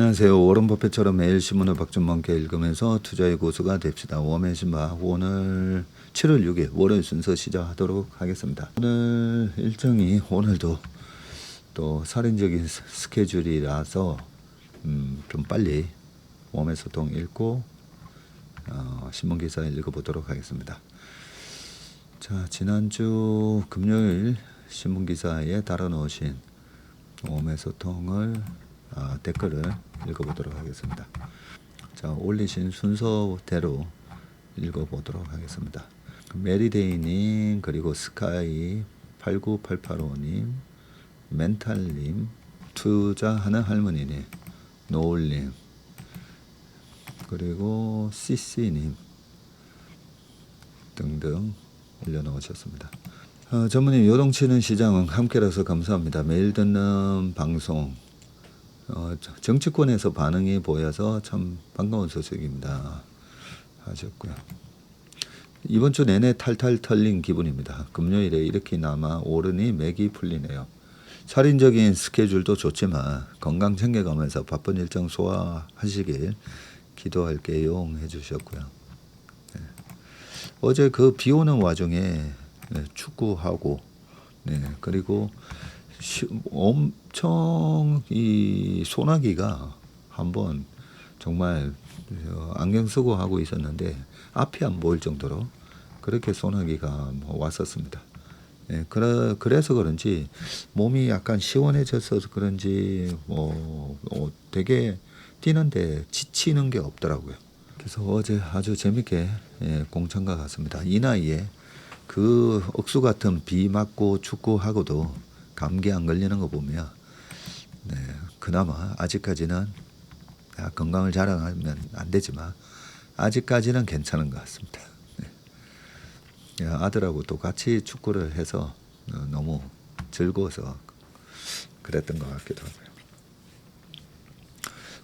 안녕하세요. 워런 버핏처럼 매일 신문을 박준범께 읽으면서 투자의 고수가 됩시다. 웜의 신바 오늘 7월 6일 월요일 순서 시작하도록 하겠습니다. 오늘 일정이 오늘도 또 살인적인 스케줄이라서 좀 빨리 웜의 소통 읽고 신문 기사 읽어보도록 하겠습니다. 자, 지난주 금요일 신문 기사에 달아놓으신 웜의 소통을 댓글을 읽어보도록 하겠습니다. 자, 올리신 순서대로 읽어보도록 하겠습니다. 메리데이님, 그리고 스카이 89885님, 멘탈님, 투자하는 할머니님, 노을님, 그리고 CC님 등등 올려놓으셨습니다. 전무님, 요동치는 시장은 함께라서 감사합니다. 매일 듣는 방송 정치권에서 반응이 보여서 참 반가운 소식입니다 하셨고요. 이번 주 내내 탈탈 털린 기분입니다. 금요일에 이렇게나마 오르니 맥이 풀리네요. 살인적인 스케줄도 좋지만 건강 챙겨가면서 바쁜 일정 소화하시길 기도할게요 해주셨고요. 네. 어제 그 비 오는 와중에 축구하고 그리고 엄청 이 소나기가 한번 정말 안경 쓰고 하고 있었는데 앞이 안 보일 정도로 그렇게 소나기가 왔었습니다. 그래서 그런지 몸이 약간 시원해져서 그런지 되게 뛰는데 지치는 게 없더라고요. 그래서 어제 아주 재밌게 공찬과 같습니다. 이 나이에 그 억수 같은 비 맞고 축구하고도 감기 안 걸리는 거 보면 그나마 아직까지는 건강을 자랑하면 안 되지만 아직까지는 괜찮은 것 같습니다. 아들하고 또 같이 축구를 해서 너무 즐거워서 그랬던 것 같기도 하고요.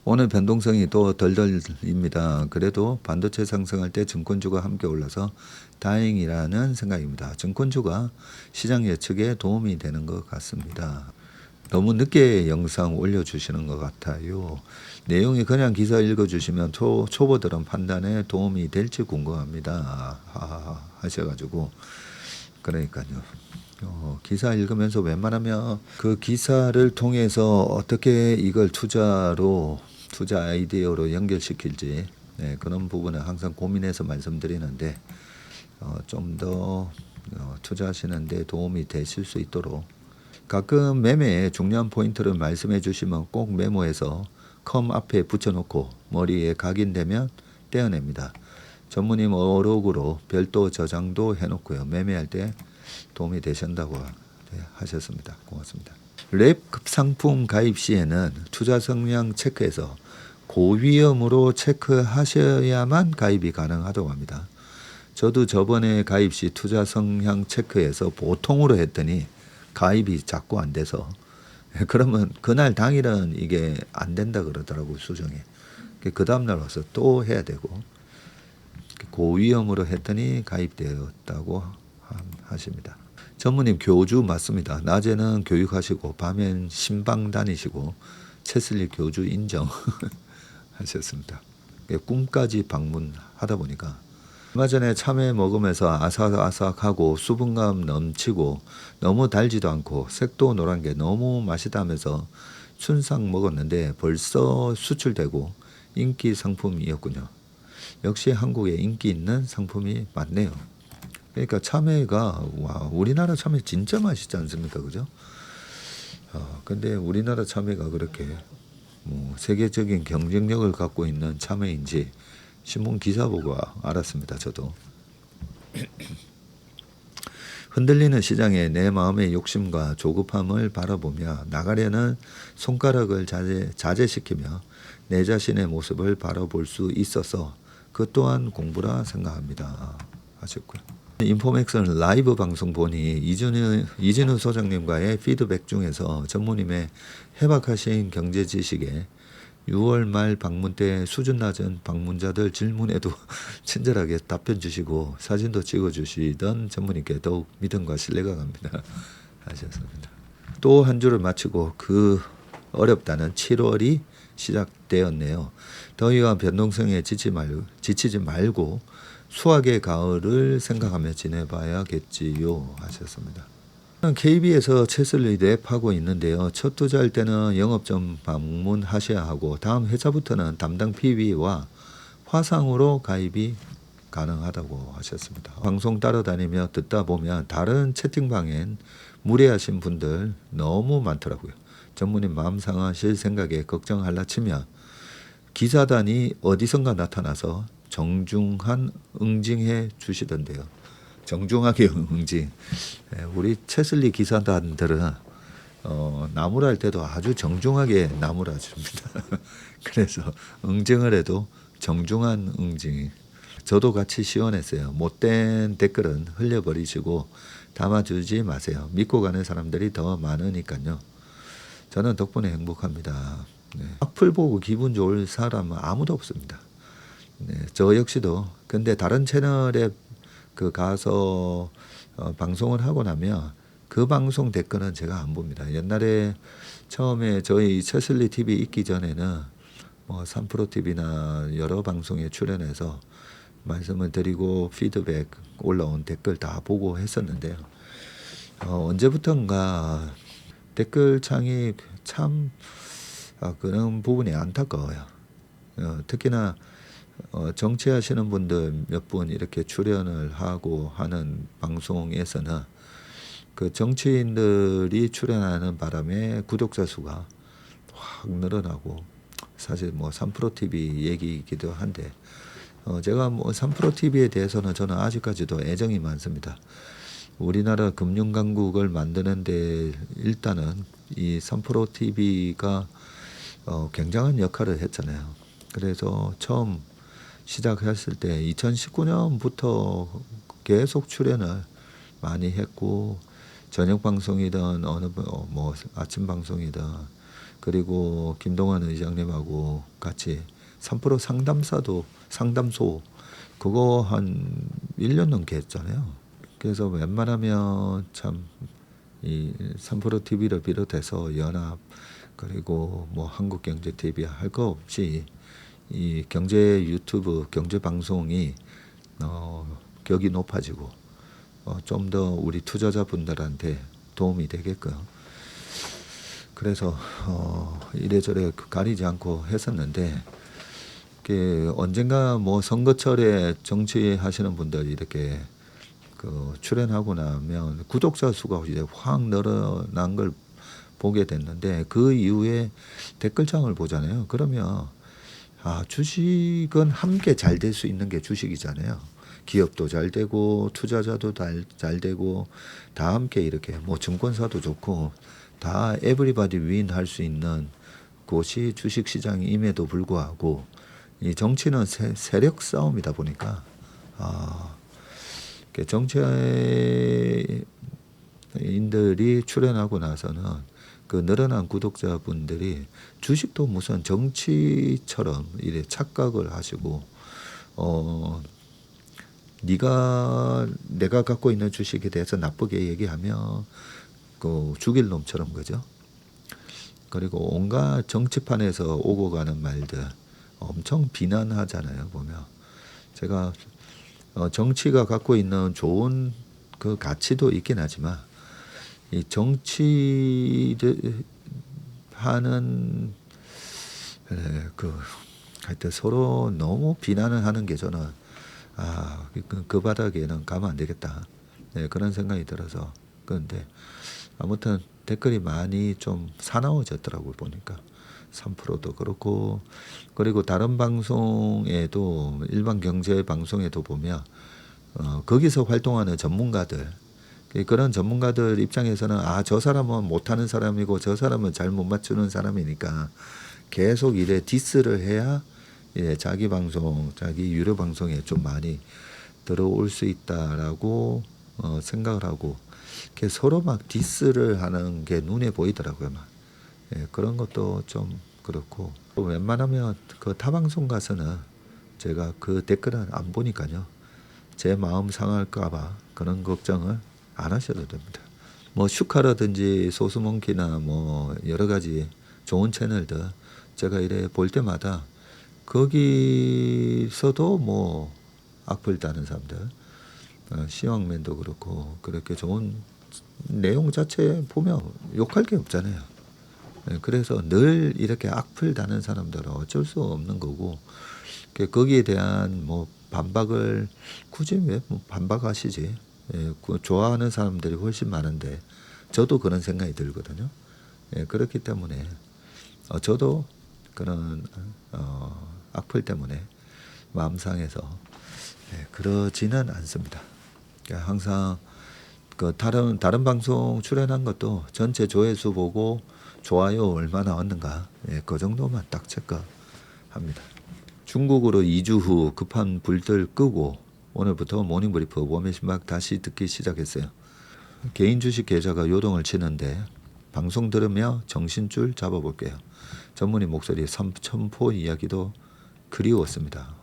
오늘 변동성이 또 덜덜입니다. 그래도 반도체 상승할 때 증권주가 함께 올라서 다행이라는 생각입니다. 증권주가 시장 예측에 도움이 되는 것 같습니다. 너무 늦게 영상 올려주시는 것 같아요. 내용이 그냥 기사 읽어주시면 초보들은 판단에 도움이 될지 궁금합니다 하셔가지고 그러니까요. 기사 읽으면서 웬만하면 그 기사를 통해서 어떻게 이걸 투자 아이디어로 연결시킬지 그런 부분은 항상 고민해서 말씀드리는데 좀 더 투자하시는 데 도움이 되실 수 있도록 가끔 매매에 중요한 포인트를 말씀해 주시면 꼭 메모해서 컴 앞에 붙여놓고 머리에 각인되면 떼어냅니다. 전무님 어록으로 별도 저장도 해놓고요. 매매할 때 도움이 되신다고 하셨습니다. 고맙습니다. 랩 상품 가입 시에는 투자 성향 체크해서 고위험으로 체크하셔야만 가입이 가능하다고 합니다. 저도 저번에 가입 시 투자 성향 체크해서 보통으로 했더니 가입이 자꾸 안 돼서 그러면 그날 당일은 이게 안 된다 그러더라고요. 수정이. 그 다음날 와서 또 해야 되고 고위험으로 했더니 가입되었다고 하십니다. 전무님 교주 맞습니다. 낮에는 교육하시고 밤엔 신방 다니시고 체슬리 교주 인정 하셨습니다. 꿈까지 방문하다 보니까 얼마 전에 참외 먹으면서 아삭아삭하고 수분감 넘치고 너무 달지도 않고 색도 노란 게 너무 맛있다면서 순삭 먹었는데 벌써 수출되고 인기 상품이었군요. 역시 한국에 인기 있는 상품이 많네요. 그러니까 참외가 우리나라 참외 진짜 맛있지 않습니까? 그죠? 근데 우리나라 참외가 그렇게 세계적인 경쟁력을 갖고 있는 참외인지 신문 기사 보고 알았습니다. 저도. 흔들리는 시장에 내 마음의 욕심과 조급함을 바라보며 나가려는 손가락을 자제시키며 내 자신의 모습을 바라볼 수 있어서 그 또한 공부라 생각합니다 하셨고요. 인포맥스는 라이브 방송 보니 이진우 소장님과의 피드백 중에서 전무님의 해박하신 경제 지식에 6월 말 방문 때 수준 낮은 방문자들 질문에도 친절하게 답변 주시고 사진도 찍어주시던 전무님께 더욱 믿음과 신뢰가 갑니다 하셨습니다. 또 한 주를 마치고 그 어렵다는 7월이 시작되었네요. 더위와 변동성에 지치지 말고 수학의 가을을 생각하며 지내봐야겠지요 하셨습니다. KB에서 채슬리 랩하고 있는데요. 첫 투자할 때는 영업점 방문하셔야 하고 다음 회차부터는 담당 PB와 화상으로 가입이 가능하다고 하셨습니다. 방송 따라다니며 듣다 보면 다른 채팅방엔 무례하신 분들 너무 많더라고요. 전문인 마음 상하실 생각에 걱정할라 치며 기사단이 어디선가 나타나서 정중한 응징해 주시던데요. 정중하게 응징. 우리 채슬리 기사단들은 나무랄 때도 아주 정중하게 나무라 줍니다. 그래서 응징을 해도 정중한 응징. 저도 같이 시원했어요. 못된 댓글은 흘려버리시고 담아주지 마세요. 믿고 가는 사람들이 더 많으니까요. 저는 덕분에 행복합니다. 네. 악플 보고 기분 좋을 사람은 아무도 없습니다. 네, 저 역시도. 근데 다른 채널에 가서 방송을 하고 나면 그 방송 댓글은 제가 안 봅니다. 옛날에 처음에 저희 채슬리 TV 있기 전에는 뭐 3프로 TV나 여러 방송에 출연해서 말씀을 드리고 피드백 올라온 댓글 다 보고 했었는데요. 언제부턴가 댓글창이 참 그런 부분이 안타까워요. 특히나 정치하시는 분들 몇 분 이렇게 출연을 하고 하는 방송에서는 그 정치인들이 출연하는 바람에 구독자 수가 확 늘어나고 사실 뭐 3프로 TV 얘기이기도 한데 제가 뭐 3프로 TV에 대해서는 저는 아직까지도 애정이 많습니다. 우리나라 금융강국을 만드는데 일단은 이 3프로 TV가 굉장한 역할을 했잖아요. 그래서 처음 시작했을 때 2019년부터 계속 출연을 많이 했고 저녁 방송이든 어느 뭐 아침 방송이든 그리고 김동완 의장님하고 같이 3프로 상담소 그거 한 1년 넘게 했잖아요. 그래서 웬만하면 참 이 3프로 TV를 비롯해서 연합 그리고 뭐 한국경제TV 할 거 없이 이 경제 유튜브 경제 방송이 격이 높아지고 좀 더 우리 투자자분들한테 도움이 되게끔 그래서 이래저래 가리지 않고 했었는데 언젠가 뭐 선거철에 정치하시는 분들이 이렇게 출연하고 나면 구독자 수가 이제 확 늘어난 걸 보게 됐는데 그 이후에 댓글창을 보잖아요. 그러면 주식은 함께 잘 될 수 있는 게 주식이잖아요. 기업도 잘 되고 투자자도 잘 되고 다 함께 이렇게 뭐 증권사도 좋고 다 에브리바디 윈 할 수 있는 곳이 주식시장임에도 불구하고 이 정치는 세력 싸움이다 보니까 정치인들이 출연하고 나서는 그 늘어난 구독자분들이 주식도 무슨 정치처럼 이래 착각을 하시고 내가 갖고 있는 주식에 대해서 나쁘게 얘기하면 죽일 놈처럼 그죠? 그리고 온갖 정치판에서 오고 가는 말들 엄청 비난하잖아요. 보면 제가 정치가 갖고 있는 좋은 그 가치도 있긴 하지만 이 정치를 하는 하여튼 서로 너무 비난을 하는 게 저는 그 바닥에는 가면 안 되겠다. 네, 그런 생각이 들어서 그런데 아무튼 댓글이 많이 좀 사나워졌더라고요. 보니까 3%도 그렇고 그리고 다른 방송에도 일반 경제 방송에도 보면 거기서 활동하는 전문가들 그런 전문가들 입장에서는 저 사람은 못하는 사람이고 저 사람은 잘 못 맞추는 사람이니까 계속 이래 디스를 해야 자기 방송 자기 유료 방송에 좀 많이 들어올 수 있다라고 생각을 하고 서로 막 디스를 하는 게 눈에 보이더라고요. 막. 그런 것도 좀 그렇고 웬만하면 그 타방송 가서는 제가 그 댓글은 안 보니까요. 제 마음 상할까봐 그런 걱정을 안 하셔도 됩니다. 뭐 슈카라든지 소스몽키나 뭐 여러 가지 좋은 채널들 제가 이래 볼 때마다 거기서도 뭐 악플 다는 사람들, 시황맨도 그렇고 그렇게 좋은 내용 자체 보면 욕할 게 없잖아요. 그래서 늘 이렇게 악플 다는 사람들은 어쩔 수 없는 거고, 거기에 대한 뭐 반박을 굳이 왜 뭐 반박하시지? 좋아하는 사람들이 훨씬 많은데 저도 그런 생각이 들거든요. 그렇기 때문에 저도 그런 악플 때문에 마음 상해서 그러지는 않습니다. 항상 그 다른 방송 출연한 것도 전체 조회수 보고 좋아요 얼마나 왔는가, 그 정도만 딱 체크합니다. 중국으로 2주 후 급한 불들 끄고 오늘부터 모닝브리프 웜의 신박 다시 듣기 시작했어요. 개인 주식 계좌가 요동을 치는데 방송 들으며 정신줄 잡아볼게요. 전문의 목소리 삼천포 이야기도 그리웠습니다.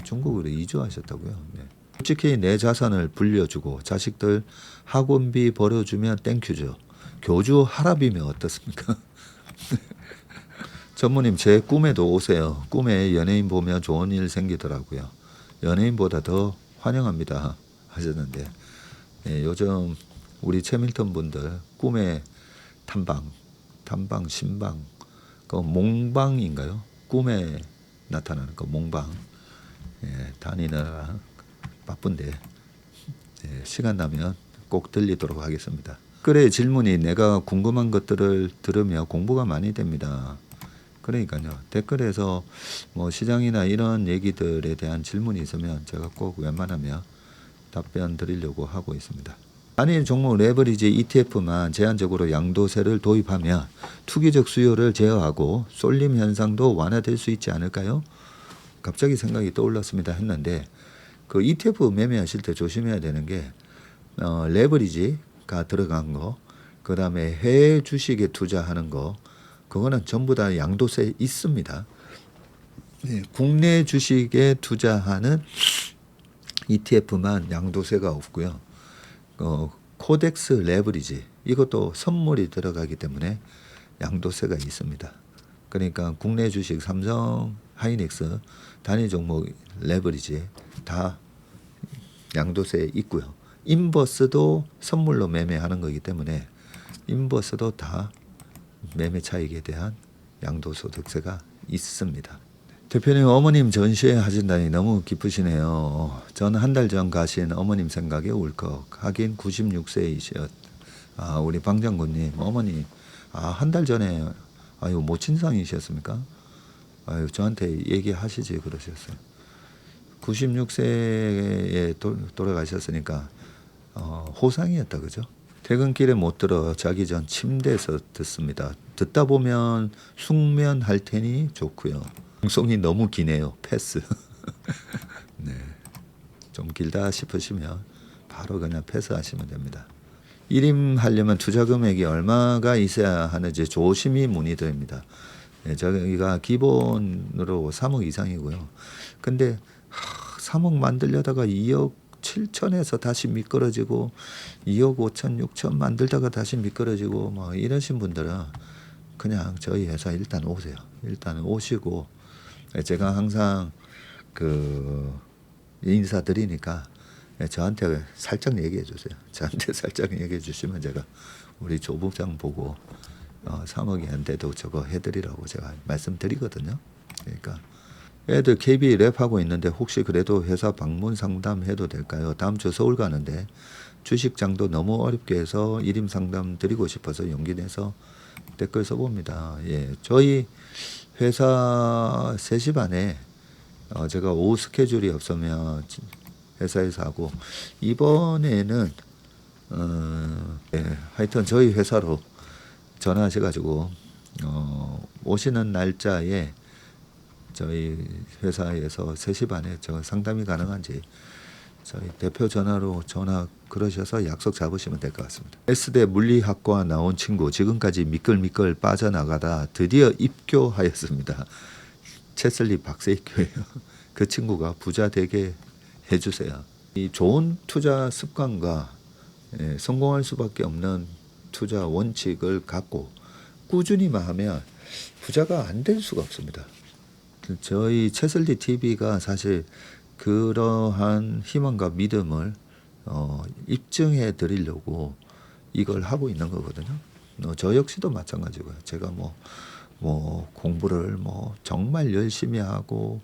중국으로 이주하셨다고요? 네. 솔직히 내 자산을 불려주고 자식들 학원비 벌어주면 땡큐죠. 교주 할아비면 어떻습니까? 전무님, 제 꿈에도 오세요. 꿈에 연예인 보면 좋은 일 생기더라고요. 연예인보다 더 환영합니다 하셨는데, 요즘 우리 최밀턴 분들 꿈에 탐방, 신방, 그 몽방인가요? 꿈에 나타나는 그 몽방, 다니느라 바쁜데 시간 나면 꼭 들리도록 하겠습니다. 댓글의 질문이 내가 궁금한 것들을 들으며 공부가 많이 됩니다. 그러니까요. 댓글에서 뭐 시장이나 이런 얘기들에 대한 질문이 있으면 제가 꼭 웬만하면 답변 드리려고 하고 있습니다. 단일 종목 레버리지 ETF만 제한적으로 양도세를 도입하면 투기적 수요를 제어하고 쏠림 현상도 완화될 수 있지 않을까요? 갑자기 생각이 떠올랐습니다 했는데, 그 ETF 매매하실 때 조심해야 되는 게 레버리지가 들어간 거, 그 다음에 해외 주식에 투자하는 거, 그거는 전부 다 양도세 있습니다. 국내 주식에 투자하는 ETF만 양도세가 없고요. 코덱스 레버리지 이것도 선물이 들어가기 때문에 양도세가 있습니다. 그러니까 국내 주식 삼성, 하이닉스, 단위 종목 레버리지 다 양도세 있고요. 인버스도 선물로 매매하는 거기 때문에 인버스도 다 매매 차익에 대한 양도소득세가 있습니다. 대표님, 어머님 전시회 하신다니 너무 기쁘시네요. 전 한 달 전 가신 어머님 생각에 울컥. 하긴 96세이셨. 우리 방 장군님 어머니 한 달 전에 모친상이셨습니까? 저한테 얘기하시지 그러셨어요. 96세에 돌아가셨으니까 호상이었다 그죠? 퇴근길에 못 들어 자기 전 침대에서 듣습니다. 듣다 보면 숙면할 테니 좋고요. 방송이 너무 기네요. 패스. 네, 좀 길다 싶으시면 바로 그냥 패스하시면 됩니다. 일임하려면 투자 금액이 얼마가 있어야 하는지 조심히 문의드립니다. 저희가 기본으로 3억 이상이고요. 근데 3억 만들려다가 2억 7천에서 다시 미끄러지고 2억 5천 6천 만들다가 다시 미끄러지고 뭐 이러신 분들은 그냥 저희 회사 일단 오세요. 일단 오시고, 제가 항상 인사드리니까 저한테 살짝 얘기해 주세요. 저한테 살짝 얘기해 주시면 제가 우리 조부장 보고 3억이 안 돼도 저거 해드리라고 제가 말씀드리거든요. 그러니까 애들 KB 랩하고 있는데 혹시 그래도 회사 방문 상담해도 될까요? 다음 주 서울 가는데 주식장도 너무 어렵게 해서 일임 상담 드리고 싶어서 용기 내서 댓글 써봅니다. 저희 회사 3시 반에 제가 오후 스케줄이 없으면 회사에서 하고, 이번에는 하여튼 저희 회사로 전화하셔가지고 오시는 날짜에 저희 회사에서 3시 반에 저 상담이 가능한지 저희 대표 전화로 전화 그러셔서 약속 잡으시면 될 것 같습니다. S대 물리학과 나온 친구 지금까지 미끌미끌 빠져나가다 드디어 입교하였습니다. 채슬리 박세익교예요. 그 친구가 부자 되게 해주세요. 이 좋은 투자 습관과 성공할 수밖에 없는 투자 원칙을 갖고 꾸준히만 하면 부자가 안 될 수가 없습니다. 저희 채슬리 TV가 사실 그러한 희망과 믿음을 입증해 드리려고 이걸 하고 있는 거거든요. 저 역시도 마찬가지고요. 제가 뭐 공부를 정말 열심히 하고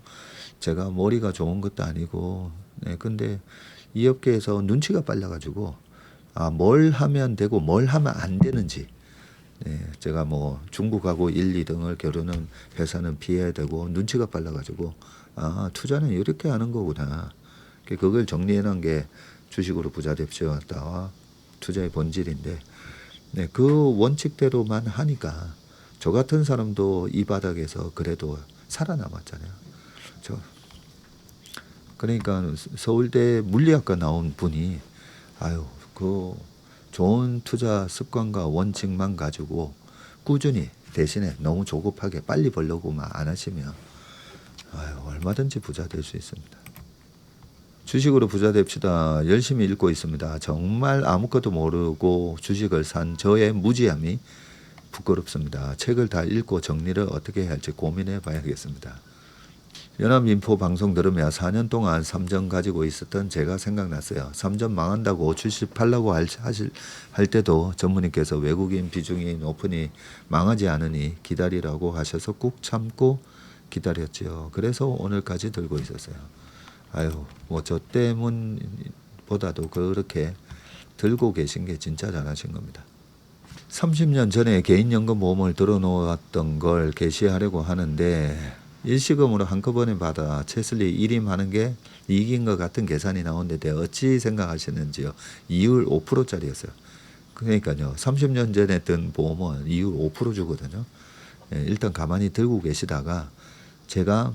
제가 머리가 좋은 것도 아니고, 네, 근데 이 업계에서 눈치가 빨라가지고 뭘 하면 되고 뭘 하면 안 되는지, 네, 제가 중국하고 1, 2등을 겨루는 회사는 피해야 되고 눈치가 빨라가지고 투자는 이렇게 하는 거구나. 그걸 정리해놓은 게 주식으로 부자 됩시오와 투자의 본질인데, 네, 그 원칙대로만 하니까 저 같은 사람도 이 바닥에서 그래도 살아남았잖아요. 그러니까 서울대 물리학과 나온 분이 그 좋은 투자 습관과 원칙만 가지고 꾸준히, 대신에 너무 조급하게 빨리 벌려고만 안 하시면 얼마든지 부자 될 수 있습니다. 주식으로 부자 됩시다. 열심히 읽고 있습니다. 정말 아무것도 모르고 주식을 산 저의 무지함이 부끄럽습니다. 책을 다 읽고 정리를 어떻게 해야 할지 고민해 봐야겠습니다. 연합인포 방송 들으며 4년 동안 삼전 가지고 있었던 제가 생각났어요. 삼전 망한다고 주식 팔라고 할 때도 전무님께서 외국인 비중이 높으니 망하지 않으니 기다리라고 하셔서 꾹 참고 기다렸지요. 그래서 오늘까지 들고 있었어요. 저 때문보다도 그렇게 들고 계신 게 진짜 잘하신 겁니다. 30년 전에 개인연금보험을 들어놓았던 걸 개시하려고 하는데 일시금으로 한꺼번에 받아 채슬리 1임 하는 게 이익인 것 같은 계산이 나오는데 어찌 생각하시는지요? 이율 5%짜리였어요. 그러니까요. 30년 전에 든 보험은 이율 5% 주거든요. 일단 가만히 들고 계시다가 제가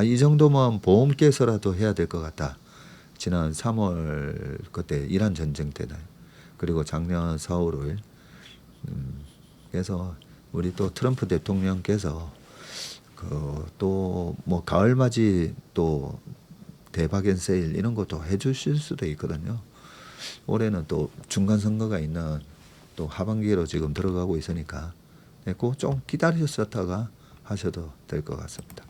이 정도면 보험께서라도 해야 될 것 같다. 지난 3월 그때 이란 전쟁 때나요. 그리고 작년 4월 5일 그래서 우리 또 트럼프 대통령께서 또 가을맞이 또 대박엔 세일 이런 것도 해주실 수도 있거든요. 올해는 또 중간 선거가 있는 또 하반기로 지금 들어가고 있으니까 꼭 좀 기다리셨다가 하셔도 될 것 같습니다.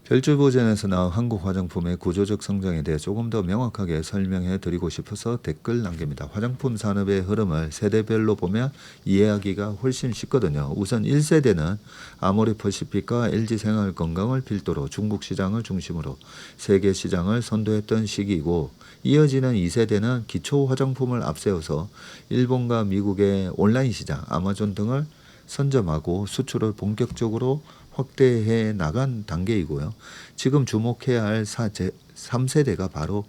별주보전에서 나온 한국 화장품의 구조적 성장에 대해 조금 더 명확하게 설명해 드리고 싶어서 댓글 남깁니다. 화장품 산업의 흐름을 세대별로 보면 이해하기가 훨씬 쉽거든요. 우선 1세대는 아모레퍼시픽과 LG생활건강을 필두로 중국 시장을 중심으로 세계 시장을 선도했던 시기이고, 이어지는 2세대는 기초 화장품을 앞세워서 일본과 미국의 온라인 시장, 아마존 등을 선점하고 수출을 본격적으로 확대해 나간 단계이고요. 지금 주목해야 할 3세대가 바로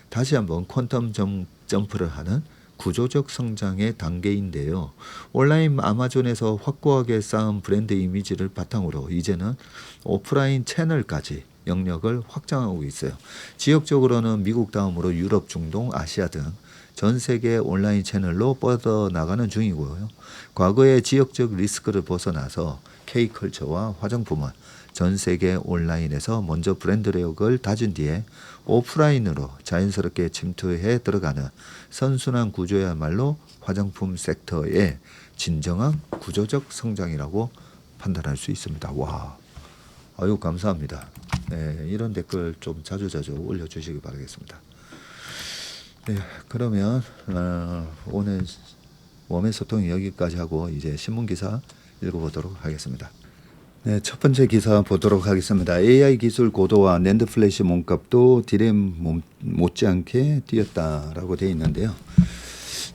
다시 한번 퀀텀 점프를 하는 구조적 성장의 단계인데요. 온라인 아마존에서 확고하게 쌓은 브랜드 이미지를 바탕으로 이제는 오프라인 채널까지 영역을 확장하고 있어요. 지역적으로는 미국 다음으로 유럽, 중동, 아시아 등 전 세계 온라인 채널로 뻗어나가는 중이고요. 과거의 지역적 리스크를 벗어나서 K컬처와 화장품은 전 세계 온라인에서 먼저 브랜드력을 다진 뒤에 오프라인으로 자연스럽게 침투해 들어가는 선순환 구조야말로 화장품 섹터의 진정한 구조적 성장이라고 판단할 수 있습니다. 와, 감사합니다. 네, 이런 댓글 좀 자주 올려주시기 바라겠습니다. 네, 그러면 오늘 웜의 소통이 여기까지 하고 이제 신문 기사 읽어보도록 하겠습니다. 네, 첫 번째 기사 보도록 하겠습니다. AI 기술 고도화 낸드 플래시 몸값도 디램 못지않게 뛰었다라고 되어 있는데요.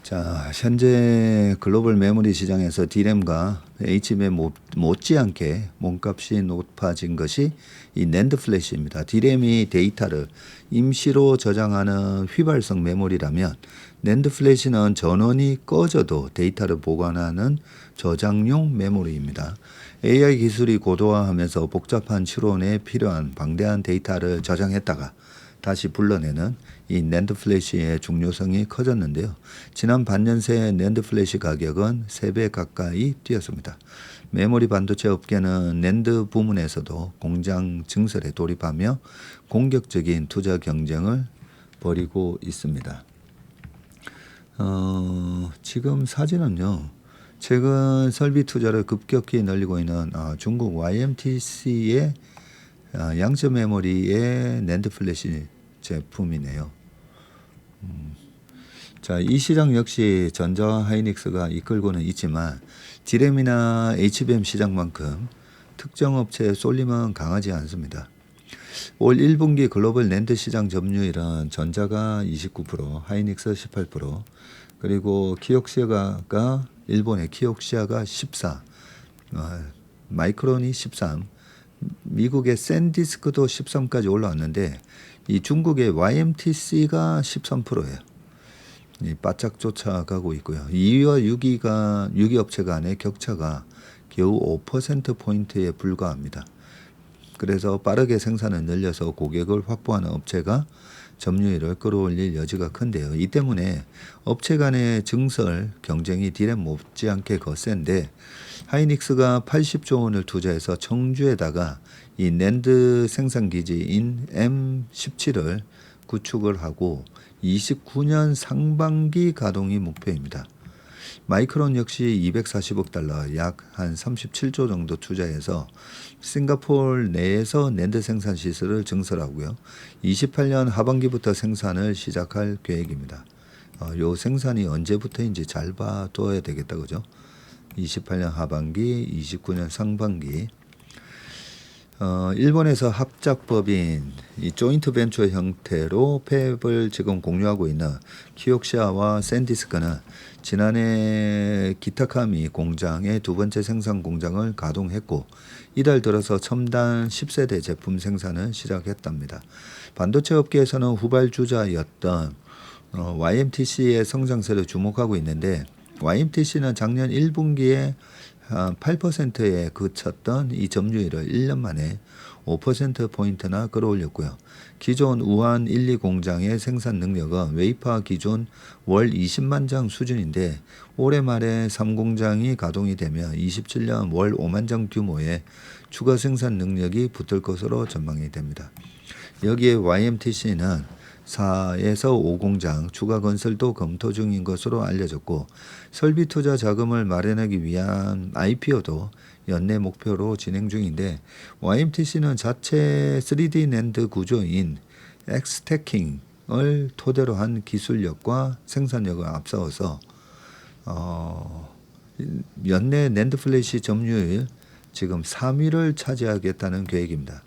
자, 현재 글로벌 메모리 시장에서 디램과 HBM 못지않게 몸값이 높아진 것이 이 낸드 플래시입니다. 디램이 데이터를 임시로 저장하는 휘발성 메모리라면 낸드 플래시는 전원이 꺼져도 데이터를 보관하는 저장용 메모리입니다. AI 기술이 고도화하면서 복잡한 추론에 필요한 방대한 데이터를 저장했다가 다시 불러내는 이 낸드 플래시의 중요성이 커졌는데요. 지난 반년 새 낸드 플래시 가격은 3배 가까이 뛰었습니다. 메모리 반도체 업계는 낸드 부문에서도 공장 증설에 돌입하며 공격적인 투자 경쟁을 벌이고 있습니다. 지금 사진은요. 최근 설비 투자를 급격히 늘리고 있는 중국 YMTC의 양적 메모리의 낸드 플래시 제품이네요. 자, 이 시장 역시 전자와 하이닉스가 이끌고는 있지만 디램이나 HBM 시장만큼 특정 업체의 쏠림은 강하지 않습니다. 올 1분기 글로벌 낸드 시장 점유율은 전자가 29%, 하이닉스 18%, 그리고 키옥시아가 일본의 키옥시아가 14, 마이크론이 13, 미국의 샌디스크도 13까지 올라왔는데 이 중국의 YMTC가 13%예요. 바짝 쫓아가고 있고요. 2위와 6위 업체 간의 격차가 겨우 5%포인트에 불과합니다. 그래서 빠르게 생산을 늘려서 고객을 확보하는 업체가 점유율을 끌어올릴 여지가 큰데요. 이 때문에 업체 간의 증설 경쟁이 디램 못지않게 거센데 하이닉스가 80조 원을 투자해서 청주에다가 이 낸드 생산 기지인 M17을 구축을 하고 29년 상반기 가동이 목표입니다. 마이크론 역시 240억 달러, 약 한 37조 정도 투자해서 싱가포르 내에서 낸드 생산 시설을 증설하고요. 28년 하반기부터 생산을 시작할 계획입니다. 요 생산이 언제부터인지 잘 봐둬야 되겠다, 그죠? 28년 하반기, 29년 상반기. 일본에서 합작법인 이 조인트 벤처 형태로 팹을 지금 공유하고 있는 키옥시아와 샌디스크는 지난해 기타카미 공장의 두 번째 생산 공장을 가동했고 이달 들어서 첨단 10세대 제품 생산을 시작했답니다. 반도체 업계에서는 후발주자였던 YMTC의 성장세를 주목하고 있는데 YMTC는 작년 1분기에 8%에 그쳤던 이 점유율을 1년 만에 5%포인트나 끌어올렸고요. 기존 우한 1, 2 공장의 생산 능력은 웨이파 기존 월 20만 장 수준인데 올해 말에 3공장이 가동이 되면 27년 월 5만 장 규모의 추가 생산 능력이 붙을 것으로 전망이 됩니다. 여기에 YMTC는 4에서 5공장 추가 건설도 검토 중인 것으로 알려졌고 설비 투자 자금을 마련하기 위한 IPO도 연내 목표로 진행 중인데 YMTC는 자체 3D 낸드 구조인 엑스태킹을 토대로 한 기술력과 생산력을 앞세워서 연내 낸드 플래시 점유율 지금 3위를 차지하겠다는 계획입니다.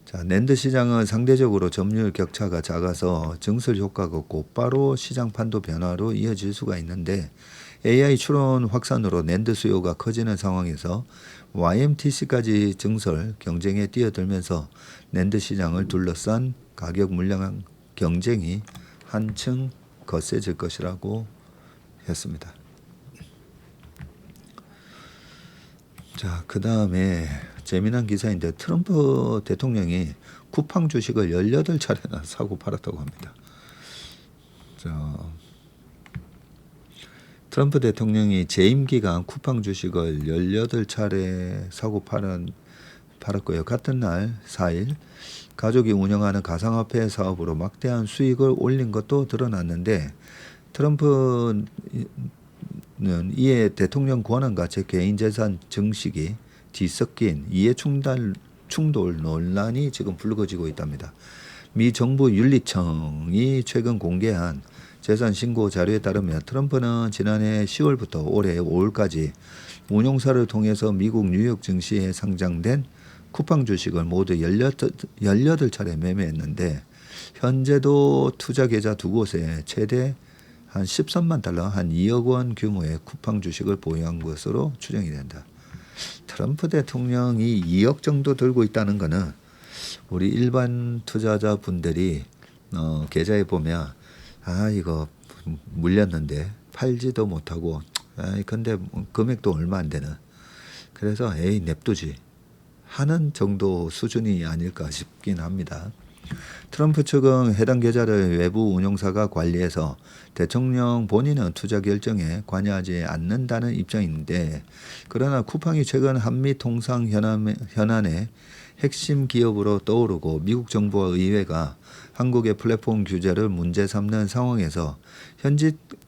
자, 낸드 시장은 상대적으로 점유율 격차가 작아서 증설 효과가 곧바로 시장 판도 변화로 이어질 수가 있는데 AI 추론 확산으로 낸드 수요가 커지는 상황에서 YMTC까지 증설 경쟁에 뛰어들면서 낸드 시장을 둘러싼 가격 물량 경쟁이 한층 거세질 것이라고 했습니다. 자, 그 다음에 재미난 기사인데 트럼프 대통령이 쿠팡 주식을 18차례나 사고 팔았다고 합니다. 자, 트럼프 대통령이 재임 기간 쿠팡 주식을 18차례 사고 팔았고요. 같은 날 4일 가족이 운영하는 가상화폐 사업으로 막대한 수익을 올린 것도 드러났는데 트럼프는 이에 대통령 권한과 제 개인 재산 증식이 뒤섞인 이해 충돌 논란이 지금 불거지고 있답니다. 미 정부 윤리청이 최근 공개한 재산 신고 자료에 따르면 트럼프는 지난해 10월부터 올해 5월까지 운용사를 통해서 미국 뉴욕 증시에 상장된 쿠팡 주식을 모두 18차례 매매했는데 현재도 투자 계좌 두 곳에 최대 한 13만 달러, 한 2억 원 규모의 쿠팡 주식을 보유한 것으로 추정이 된다. 트럼프 대통령이 2억 정도 들고 있다는 것은 우리 일반 투자자분들이 계좌에 보면 이거 물렸는데 팔지도 못하고 근데 금액도 얼마 안 되는 그래서 냅두지 하는 정도 수준이 아닐까 싶긴 합니다. 트럼프 측은 해당 계좌를 외부 운용사가 관리해서 대통령 본인은 투자 결정에 관여하지 않는다는 입장인데 그러나 쿠팡이 최근 한미 통상 현안의 핵심 기업으로 떠오르고 미국 정부와 의회가 한국의 플랫폼 규제를 문제 삼는 상황에서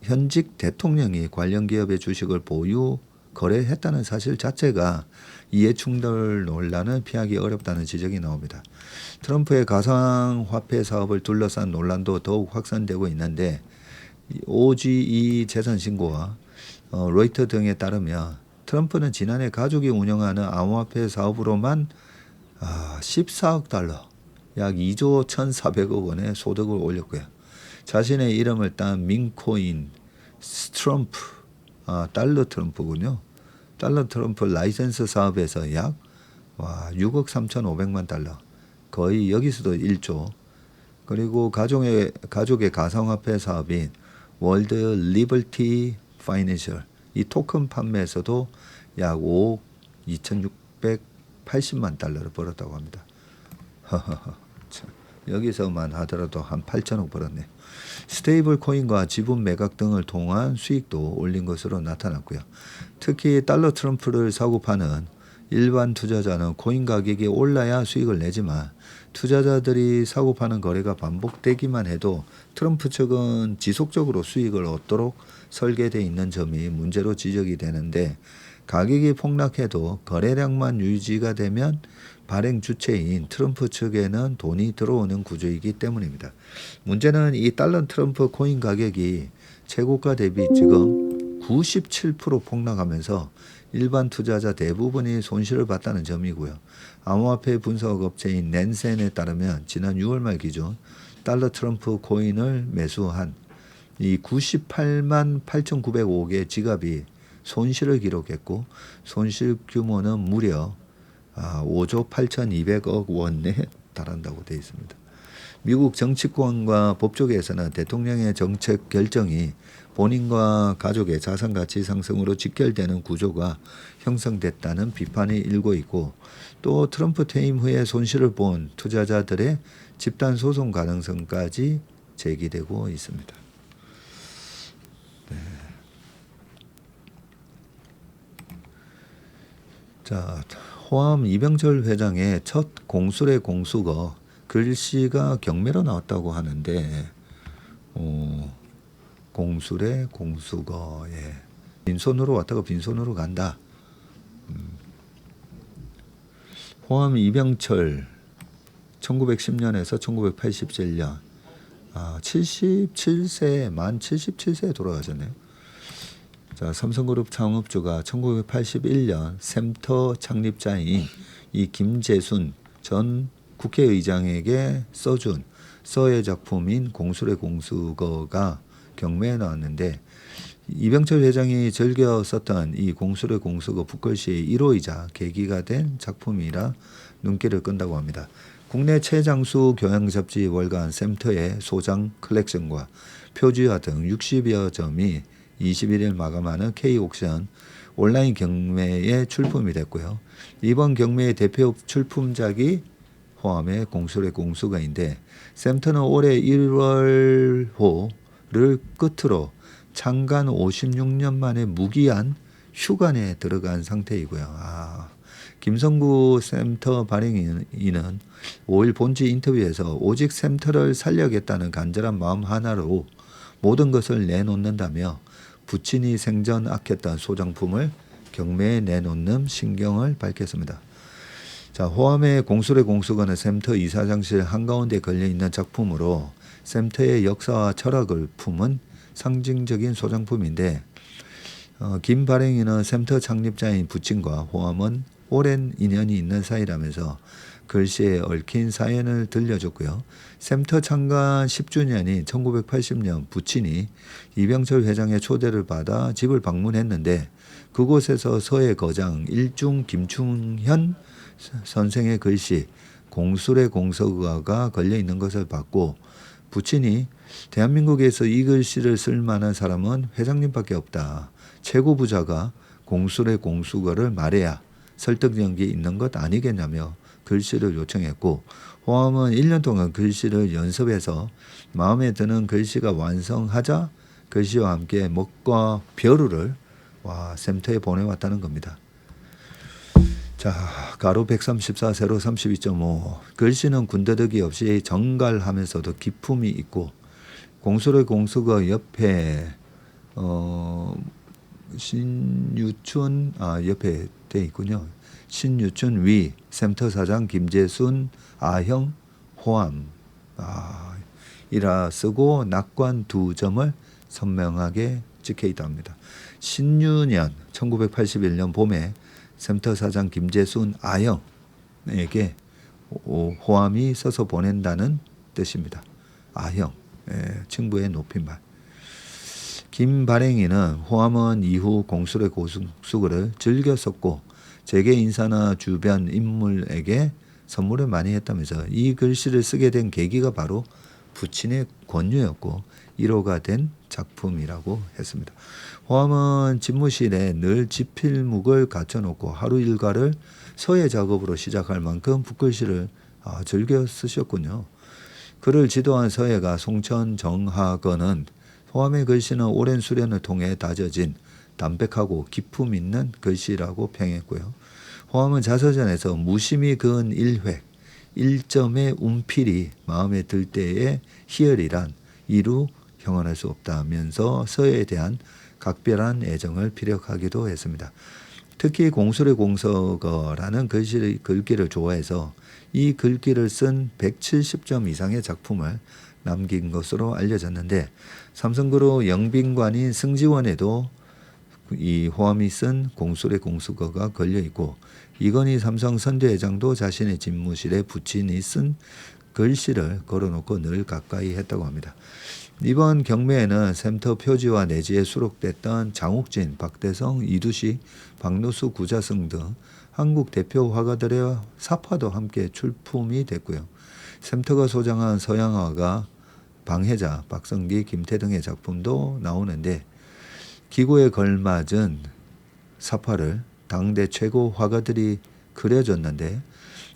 현직 대통령이 관련 기업의 주식을 보유 거래했다는 사실 자체가 이해충돌 논란을 피하기 어렵다는 지적이 나옵니다. 트럼프의 가상화폐 사업을 둘러싼 논란도 더욱 확산되고 있는데 OGE 재산 신고와 로이터 등에 따르면 트럼프는 지난해 가족이 운영하는 암호화폐 사업으로만 14억 달러, 약 2조 1,400억 원의 소득을 올렸고요. 자신의 이름을 딴 민코인 트럼프, 달러 트럼프군요. 달러 트럼프 라이센스 사업에서 약 6억 3,500만 달러, 거의 여기서도 1조. 그리고 가족의 가상화폐 사업인 월드 리버티 파이낸셜, 이 토큰 판매에서도 약 5억 2,680만 달러를 벌었다고 합니다. 여기서만 하더라도 한 8천억 벌었네. 스테이블 코인과 지분 매각 등을 통한 수익도 올린 것으로 나타났고요. 특히 달러 트럼프를 사고 파는 일반 투자자는 코인 가격이 올라야 수익을 내지만 투자자들이 사고 파는 거래가 반복되기만 해도 트럼프 측은 지속적으로 수익을 얻도록 설계되어 있는 점이 문제로 지적이 되는데, 가격이 폭락해도 거래량만 유지가 되면 발행 주체인 트럼프 측에는 돈이 들어오는 구조이기 때문입니다. 문제는 이 달러 트럼프 코인 가격이 최고가 대비 지금 97% 폭락하면서 일반 투자자 대부분이 손실을 봤다는 점이고요. 암호화폐 분석 업체인 낸센에 따르면 지난 6월 말 기준 달러 트럼프 코인을 매수한 이 98만 8,905개의 지갑이 손실을 기록했고, 손실 규모는 무려 5조 8,200억 원에 달한다고 되어 있습니다. 미국 정치권과 법조계에서는 대통령의 정책 결정이 본인과 가족의 자산 가치 상승으로 직결되는 구조가 형성됐다는 비판이 일고 있고, 또 트럼프 퇴임 후에 손실을 본 투자자들의 집단 소송 가능성까지 제기되고 있습니다. 네. 자, 호암 이병철 회장의 첫 공술의 공수거 글씨가 경매로 나왔다고 하는데, 공술의 공수거, 빈손으로 왔다가 빈손으로 간다. 호암 이병철 1910년에서 1987년 77세, 만 77세에 돌아가셨네요. 자, 삼성그룹 창업주가 1981년 샘터 창립자인 이 김재순 전 국회의장에게 써준 서의 작품인 공술의 공수거가 경매에 나왔는데, 이병철 회장이 즐겨 썼던 이 공술의 공수거 붓글씨의 1호이자 계기가 된 작품이라 눈길을 끈다고 합니다. 국내 최장수 교양 잡지 월간 샘터의 소장 컬렉션과 표지화 등 60여 점이 21일 마감하는 K옥션 온라인 경매에 출품이 됐고요. 이번 경매의 대표 출품작이 호암의 공술의 공수거인데, 샘터는 올해 1월호를 끝으로 창간 56년 만에 무기한 휴관에 들어간 상태이고요. 김성구 샘터 발행인은 5일 본지 인터뷰에서 오직 샘터를 살려야겠다는 간절한 마음 하나로 모든 것을 내놓는다며 부친이 생전 아꼈던 소장품을 경매에 내놓는 심경을 밝혔습니다. 자, 호암의 공술의 공수거는 샘터 이사장실 한가운데 걸려있는 작품으로 샘터의 역사와 철학을 품은 상징적인 소장품인데, 김 발행인은 샘터 창립자인 부친과 호암은 오랜 인연이 있는 사이라면서 글씨에 얽힌 사연을 들려줬고요. 샘터 창간 10주년인 1980년 부친이 이병철 회장의 초대를 받아 집을 방문했는데, 그곳에서 서의 거장 일중 김충현 선생의 글씨 공술의 공서가가 걸려있는 것을 봤고, 부친이 대한민국에서 이 글씨를 쓸 만한 사람은 회장님밖에 없다. 최고 부자가 공술의 공수거를 말해야 설득력이 있는 것 아니겠냐며 글씨를 요청했고, 호암은 1년 동안 글씨를 연습해서 마음에 드는 글씨가 완성하자 글씨와 함께 먹과 벼루를 샘터에 보내왔다는 겁니다. 자, 가로 134, 세로 32.5. 글씨는 군더더기 없이 정갈하면서도 기품이 있고 공술의 공수거 옆에 신유춘 옆에 돼 있군요. 신유춘 위 샘터 사장 김재순 아형 호암 이라 쓰고 낙관 두 점을 선명하게 찍혀 있답니다. 신유년 1981년 봄에 샘터 사장 김재순 아형에게 호암이 써서 보낸다는 뜻입니다. 아형, 친구의 높임말. 김발행이는 호암은 이후 공술의 고수거를 즐겨 썼고 재계 인사나 주변 인물에게 선물을 많이 했다면서 이 글씨를 쓰게 된 계기가 바로 부친의 권유였고 1호가 된 작품이라고 했습니다. 호암은 집무실에 늘 지필묵을 갖춰놓고 하루 일과를 서예 작업으로 시작할 만큼 붓글씨를 즐겨 쓰셨군요. 그를 지도한 서예가 송천 정하건은 호암의 글씨는 오랜 수련을 통해 다져진 담백하고 기품 있는 글씨라고 평했고요. 호암은 자서전에서 무심히 그은 일획, 1점의 운필이 마음에 들 때의 희열이란 이루 형언할 수 없다면서 서예에 대한 각별한 애정을 피력하기도 했습니다. 특히 공술의 공서거라는 글귀를 좋아해서 이 글귀를 쓴 170점 이상의 작품을 남긴 것으로 알려졌는데 삼성그룹 영빈관인 승지원에도 이 호암이 쓴 공술의 공수거가 걸려있고 이건희 삼성 선대회장도 자신의 집무실에 부친이 쓴 글씨를 걸어놓고 늘 가까이 했다고 합니다. 이번 경매에는 샘터 표지와 내지에 수록됐던 장욱진, 박대성, 이두시, 박노수, 구자승 등 한국 대표 화가들의 사파도 함께 출품이 됐고요. 샘터가 소장한 서양화가 방해자, 박성기, 김태 등의 작품도 나오는데 기구에 걸맞은 사파를 당대 최고 화가들이 그려줬는데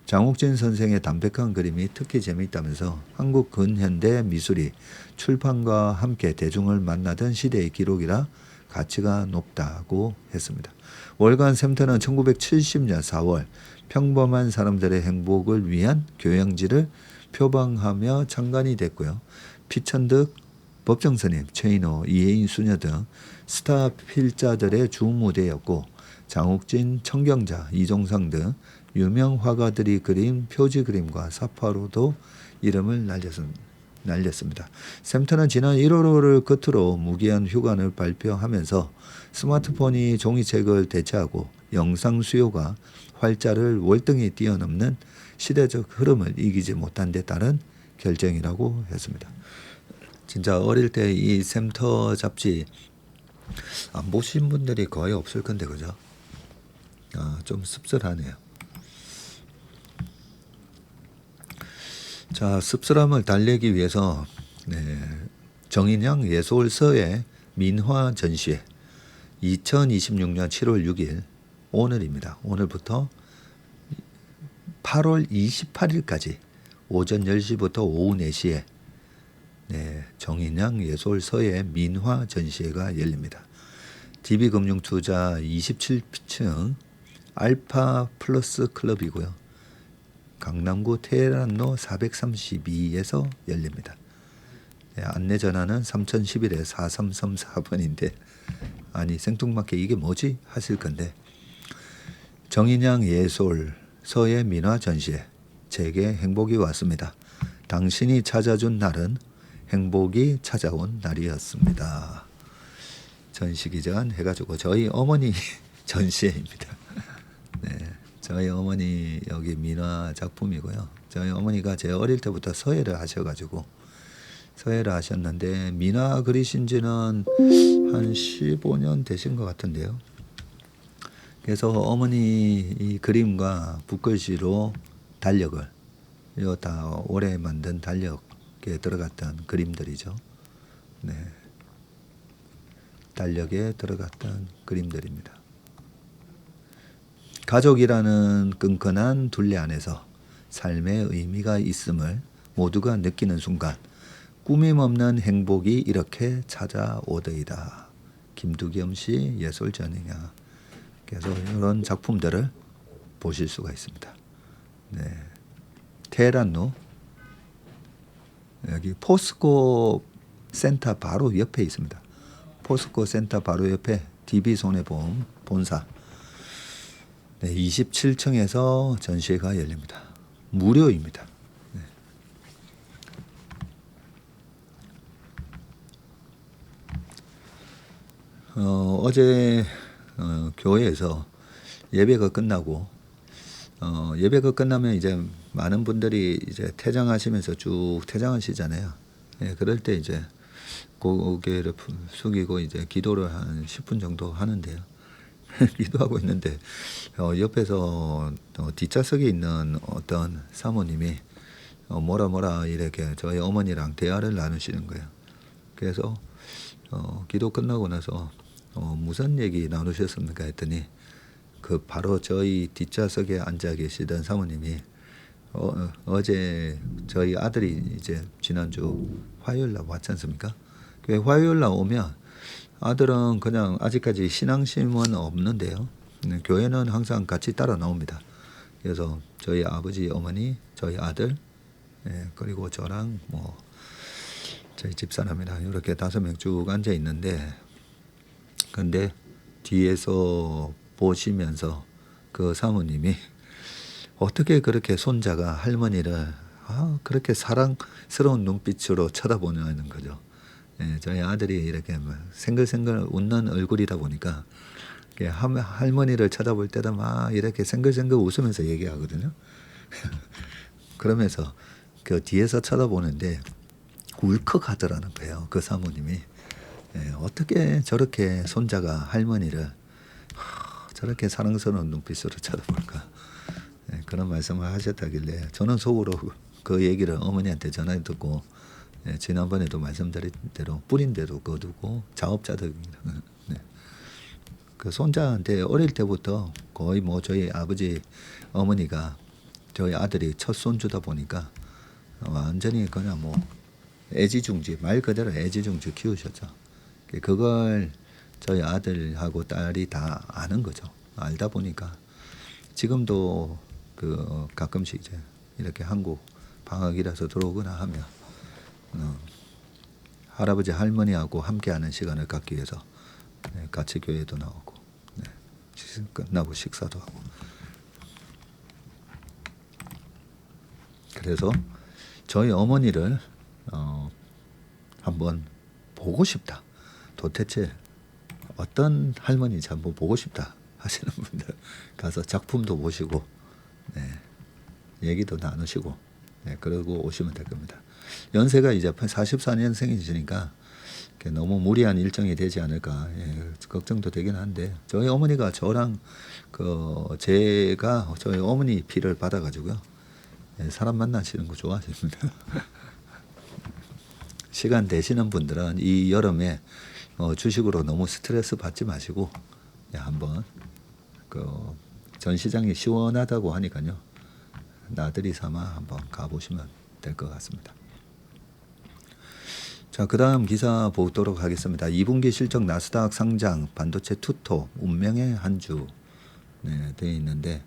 장욱진 선생의 담백한 그림이 특히 재미있다면서 한국 근현대 미술이 출판과 함께 대중을 만나던 시대의 기록이라 가치가 높다고 했습니다. 월간 샘터는 1970년 4월 평범한 사람들의 행복을 위한 교양지를 표방하며 창간이 됐고요. 피천득, 법정스님, 최인호, 이혜인 수녀 등 스타 필자들의 주무대였고 장욱진, 청경자, 이종상 등 유명 화가들이 그린 표지 그림과 사파로도 이름을 날렸습니다. 샘터는 지난 1월호를 끝으로 무기한 휴관을 발표하면서 스마트폰이 종이책을 대체하고 영상 수요가 활자를 월등히 뛰어넘는 시대적 흐름을 이기지 못한 데 따른 결정이라고 했습니다. 진짜 어릴 때 이 샘터 잡지 안 보신 분들이 거의 없을 건데 그죠? 좀 씁쓸하네요. 자, 씁쓸함을 달래기 위해서 정인양 예술서의 민화 전시회 2026년 7월 6일 오늘입니다. 오늘부터 8월 28일까지 오전 10시부터 오후 4시에 정인양 예술서의 민화 전시회가 열립니다. DB금융투자 27층 알파 플러스 클럽이고요. 강남구 테헤란로 432에서 열립니다. 안내 전화는 3011-4334번인데 아니 생뚱맞게 이게 뭐지 하실 건데 정인양 예술서의 민화 전시회 제게 행복이 왔습니다. 당신이 찾아준 날은 행복이 찾아온 날이었습니다. 전시기전 해가지고 저희 어머니 전시회입니다. 저희 어머니 여기 민화 작품이고요. 저희 어머니가 제 어릴 때부터 서예를 하셔가지고 서예를 하셨는데 민화 그리신 지는 한 15년 되신 것 같은데요. 그래서 어머니 이 그림과 붓글씨로 달력을 이거 다 올해 만든 달력에 들어갔던 그림들이죠. 달력에 들어갔던 그림들입니다. 가족이라는 끈끈한 둘레 안에서 삶의 의미가 있음을 모두가 느끼는 순간 꾸밈없는 행복이 이렇게 찾아오더이다. 김두겸 씨 예술전이냐. 그래서 이런 작품들을 보실 수가 있습니다. 네. 테헤란로 여기 포스코 센터 바로 옆에 있습니다. 포스코 센터 바로 옆에 DB손해보험 본사. 네, 27층에서 전시회가 열립니다. 무료입니다. 네. 어제 교회에서 예배가 끝나고 예배가 끝나면 이제 많은 분들이 이제 퇴장하시면서 쭉 퇴장하시잖아요. 예, 그럴 때 이제 고개를 숙이고 이제 기도를 한 10분 정도 하는데요. 기도하고 있는데 옆에서 뒷좌석에 있는 어떤 사모님이 뭐라 이렇게 저희 어머니랑 대화를 나누시는 거예요. 그래서 기도 끝나고 나서 무슨 얘기 나누셨습니까 했더니 그 바로 저희 뒷좌석에 앉아 계시던 사모님이 어제 저희 아들이 이제 지난주 화요일 날 왔지 않습니까? 그 화요일 날 오면 아들은 그냥 아직까지 신앙심은 없는데요. 교회는 항상 같이 따라 나옵니다. 그래서 저희 아버지, 어머니, 저희 아들, 그리고 저랑 뭐 저희 집사람이랑 이렇게 5명 쭉 앉아 있는데, 근데 뒤에서 보시면서 그 사모님이 어떻게 그렇게 손자가 할머니를 그렇게 사랑스러운 눈빛으로 쳐다보냐는 거죠. 저희 아들이 이렇게 생글생글 웃는 얼굴이다 보니까 할머니를 쳐다볼 때도 막 이렇게 생글생글 웃으면서 얘기하거든요. 그러면서 그 뒤에서 쳐다보는데 울컥하더라는 거예요. 그 사모님이 어떻게 저렇게 손자가 할머니를 저렇게 사랑스러운 눈빛으로 쳐다볼까. 그런 말씀을 하셨다길래 저는 속으로 그 얘기를 어머니한테 전화 듣고 지난번에도 말씀드린 대로 뿌린 대로 거두고 자업자득입니다. 네. 그 손자한테 어릴 때부터 거의 뭐 저희 아버지 어머니가 저희 아들이 첫 손주다 보니까 완전히 그냥 뭐 애지중지 말 그대로 애지중지 키우셨죠. 그걸 저희 아들하고 딸이 다 아는 거죠. 알다 보니까 지금도 그 가끔씩 이제 이렇게 한국 방학이라서 들어오거나 하면 할아버지 할머니하고 함께하는 시간을 갖기 위해서 같이 교회도 나오고 끝나고 식사도 하고. 그래서 저희 어머니를 한번 보고 싶다. 도대체 어떤 할머니인지 한번 보고 싶다 하시는 분들 가서 작품도 보시고 얘기도 나누시고 그러고 오시면 될 겁니다. 연세가 이제 44년생이시니까 너무 무리한 일정이 되지 않을까 걱정도 되긴 한데 저희 어머니가 저랑 제가 저희 어머니 피를 받아가지고요 사람 만나시는 거 좋아하십니다. 시간 되시는 분들은 이 여름에 주식으로 너무 스트레스 받지 마시고 한번 전시장이 시원하다고 하니까요 나들이 삼아 한번 가보시면 될 것 같습니다. 자, 그 다음 기사 보도록 하겠습니다. 2분기 실적 나스닥 상장 반도체 투톱 운명의 한 주 되어 있는데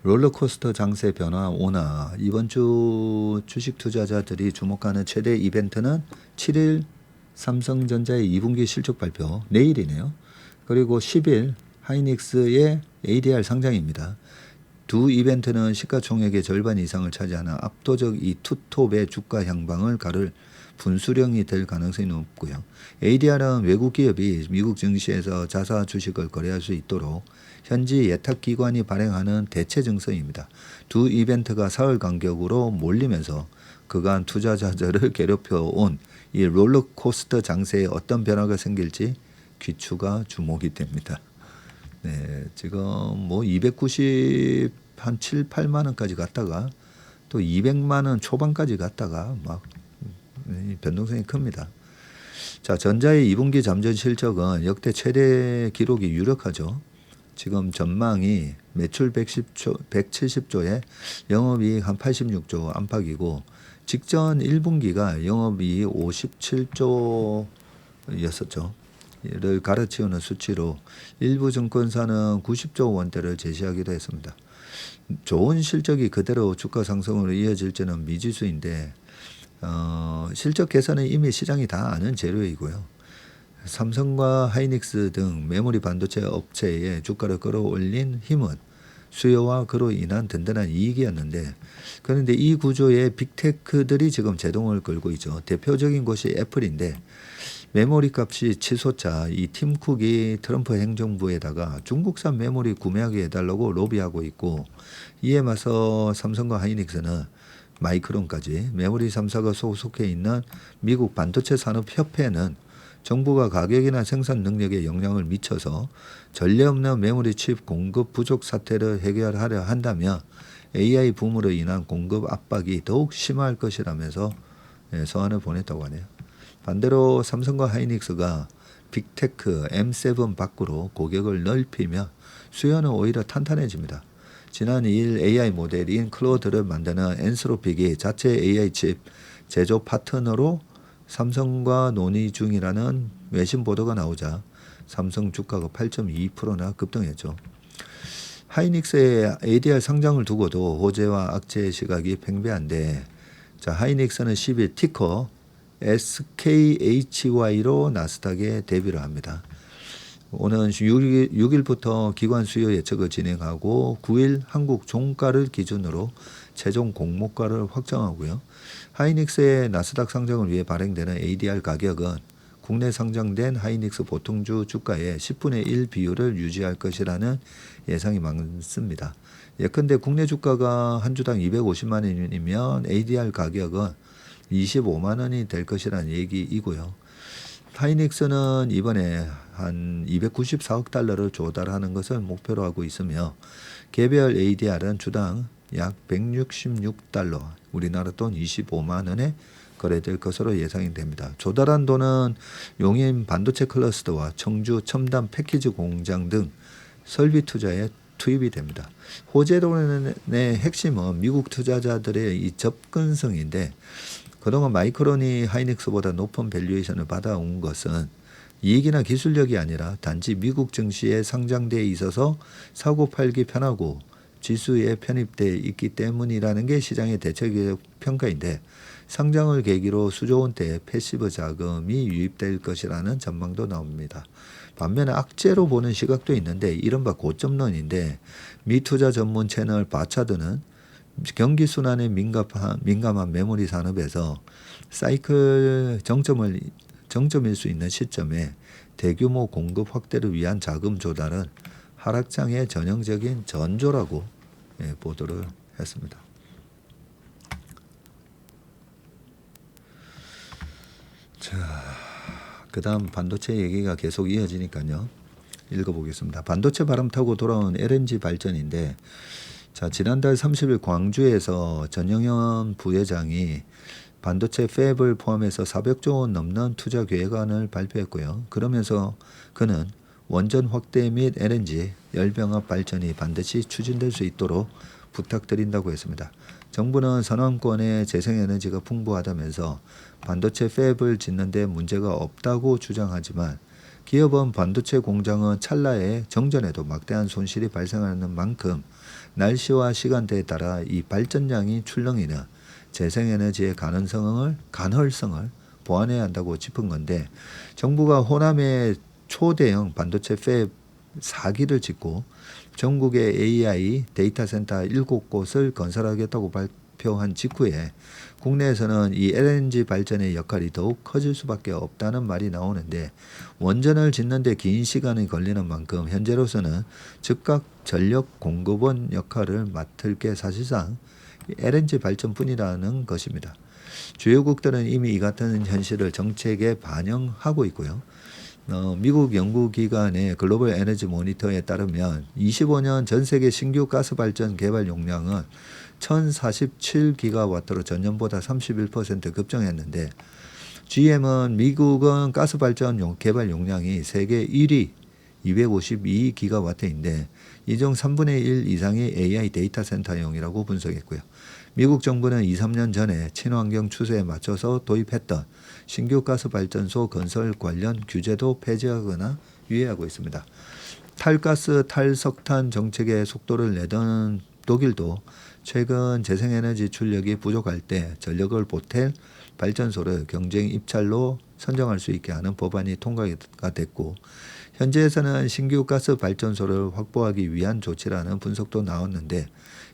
롤러코스터 장세 변화 오나 이번 주 주식 투자자들이 주목하는 최대 이벤트는 7일 삼성전자의 2분기 실적 발표 내일이네요. 그리고 10일 하이닉스의 ADR 상장입니다. 두 이벤트는 시가총액의 절반 이상을 차지하는 압도적 이 투톱의 주가 향방을 가를 분수령이 될 가능성이 높고요. ADR은 외국 기업이 미국 증시에서 자사 주식을 거래할 수 있도록 현지 예탁기관이 발행하는 대체 증서입니다. 두 이벤트가 사흘 간격으로 몰리면서 그간 투자자들을 괴롭혀온 이 롤러코스터 장세에 어떤 변화가 생길지 귀추가 주목이 됩니다. 네, 지금 뭐 290 한 7, 8만 원까지 갔다가 또 200만 원 초반까지 갔다가 막 변동성이 큽니다. 자, 전자의 2분기 잠정 실적은 역대 최대 기록이 유력하죠. 지금 전망이 매출 170조에 영업이익 한 86조 안팎이고 직전 1분기가 영업이익 57조였었죠. 이를 갈아치우는 수치로 일부 증권사는 90조 원대를 제시하기도 했습니다. 좋은 실적이 그대로 주가 상승으로 이어질지는 미지수인데 실적 개선은 이미 시장이 다 아는 재료이고요. 삼성과 하이닉스 등 메모리 반도체 업체의 주가를 끌어올린 힘은 수요와 그로 인한 든든한 이익이었는데, 그런데 이 구조의 빅테크들이 지금 제동을 걸고 있죠. 대표적인 곳이 애플인데 메모리 값이 치솟자 이 팀 쿡이 트럼프 행정부에다가 중국산 메모리 구매하게 해달라고 로비하고 있고, 이에 맞서 삼성과 하이닉스는 마이크론까지 메모리 3사가 소속해 있는 미국 반도체 산업협회는 정부가 가격이나 생산 능력에 영향을 미쳐서 전례 없는 메모리 칩 공급 부족 사태를 해결하려 한다면 AI 붐으로 인한 공급 압박이 더욱 심할 것이라면서 서한을 보냈다고 하네요. 반대로 삼성과 하이닉스가 빅테크 M7 밖으로 고객을 넓히며 수요는 오히려 탄탄해집니다. 지난 2일 AI 모델인 클로드를 만드는 엔스로픽이 자체 AI 칩 제조 파트너로 삼성과 논의 중이라는 외신 보도가 나오자 삼성 주가가 8.2%나 급등했죠. 하이닉스의 ADR 상장을 두고도 호재와 악재의 시각이 팽배한데, 자, 하이닉스는 10일 티커 SKHY로 나스닥에 데뷔를 합니다. 오는 6일부터 기관 수요 예측을 진행하고 9일 한국 종가를 기준으로 최종 공모가를 확정하고요. 하이닉스의 나스닥 상장을 위해 발행되는 ADR 가격은 국내 상장된 하이닉스 보통주 주가의 10분의 1 비율을 유지할 것이라는 예상이 많습니다. 예컨대 국내 주가가 한 주당 250만 원이면 ADR 가격은 25만 원이 될 것이라는 얘기이고요. 하이닉스는 이번에 한 294억 달러를 조달하는 것을 목표로 하고 있으며 개별 ADR은 주당 약 166달러, 우리나라 돈 25만 원에 거래될 것으로 예상이 됩니다. 조달한 돈은 용인 반도체 클러스터와 청주 첨단 패키지 공장 등 설비 투자에 투입이 됩니다. 호재론의 핵심은 미국 투자자들의 이 접근성인데, 그동안 마이크론이 하이닉스보다 높은 밸류에이션을 받아온 것은 이익이나 기술력이 아니라 단지 미국 증시에 상장되어 있어서 사고 팔기 편하고 지수에 편입되어 있기 때문이라는 게 시장의 대체적 평가인데, 상장을 계기로 수조원대의 패시브 자금이 유입될 것이라는 전망도 나옵니다. 반면에 악재로 보는 시각도 있는데, 이른바 고점론인데, 미투자 전문 채널 바차드는 경기 순환에 민감한 메모리 산업에서 사이클 정점일 수 있는 시점에 대규모 공급 확대를 위한 자금 조달은 하락장의 전형적인 전조라고 보도를 했습니다. 자, 그다음 반도체 얘기가 계속 이어지니까요. 읽어보겠습니다. 반도체 바람 타고 돌아온 LNG 발전인데, 자, 지난달 30일 광주에서 전영현 부회장이 반도체 팹을 포함해서 400조 원 넘는 투자 계획안을 발표했고요. 그러면서 그는 원전 확대 및 LNG 열병합 발전이 반드시 추진될 수 있도록 부탁드린다고 했습니다. 정부는 선원권의 재생에너지가 풍부하다면서 반도체 팹을 짓는 데 문제가 없다고 주장하지만, 기업은 반도체 공장은 찰나의 정전에도 막대한 손실이 발생하는 만큼 날씨와 시간대에 따라 이 발전량이 출렁이는 재생에너지의 가능성을 보완해야 한다고 짚은 건데, 정부가 호남에 초대형 반도체 팹 4기를 짓고 전국의 AI 데이터 센터 7곳을 건설하겠다고 발표한 직후에 국내에서는 이 LNG 발전의 역할이 더욱 커질 수밖에 없다는 말이 나오는데, 원전을 짓는 데 긴 시간이 걸리는 만큼 현재로서는 즉각 전력 공급원 역할을 맡을 게 사실상 LNG 발전뿐이라는 것입니다. 주요국들은 이미 이 같은 현실을 정책에 반영하고 있고요. 미국 연구기관의 글로벌 에너지 모니터에 따르면 25년 전 세계 신규 가스 발전 개발 용량은 1047기가와트로 전년보다 31% 급증했는데, GM은 미국은 가스 발전 개발 용량이 세계 1위 252기가와트인데 이 중 3분의 1 이상이 AI 데이터 센터용이라고 분석했고요. 미국 정부는 2-3년 전에 친환경 추세에 맞춰서 도입했던 신규 가스 발전소 건설 관련 규제도 폐지하거나 유예하고 있습니다. 탈가스 탈석탄 정책에 속도를 내던 독일도 최근 재생에너지 출력이 부족할 때 전력을 보탤 발전소를 경쟁 입찰로 선정할 수 있게 하는 법안이 통과가 됐고, 현재에서는 신규 가스 발전소를 확보하기 위한 조치라는 분석도 나왔는데,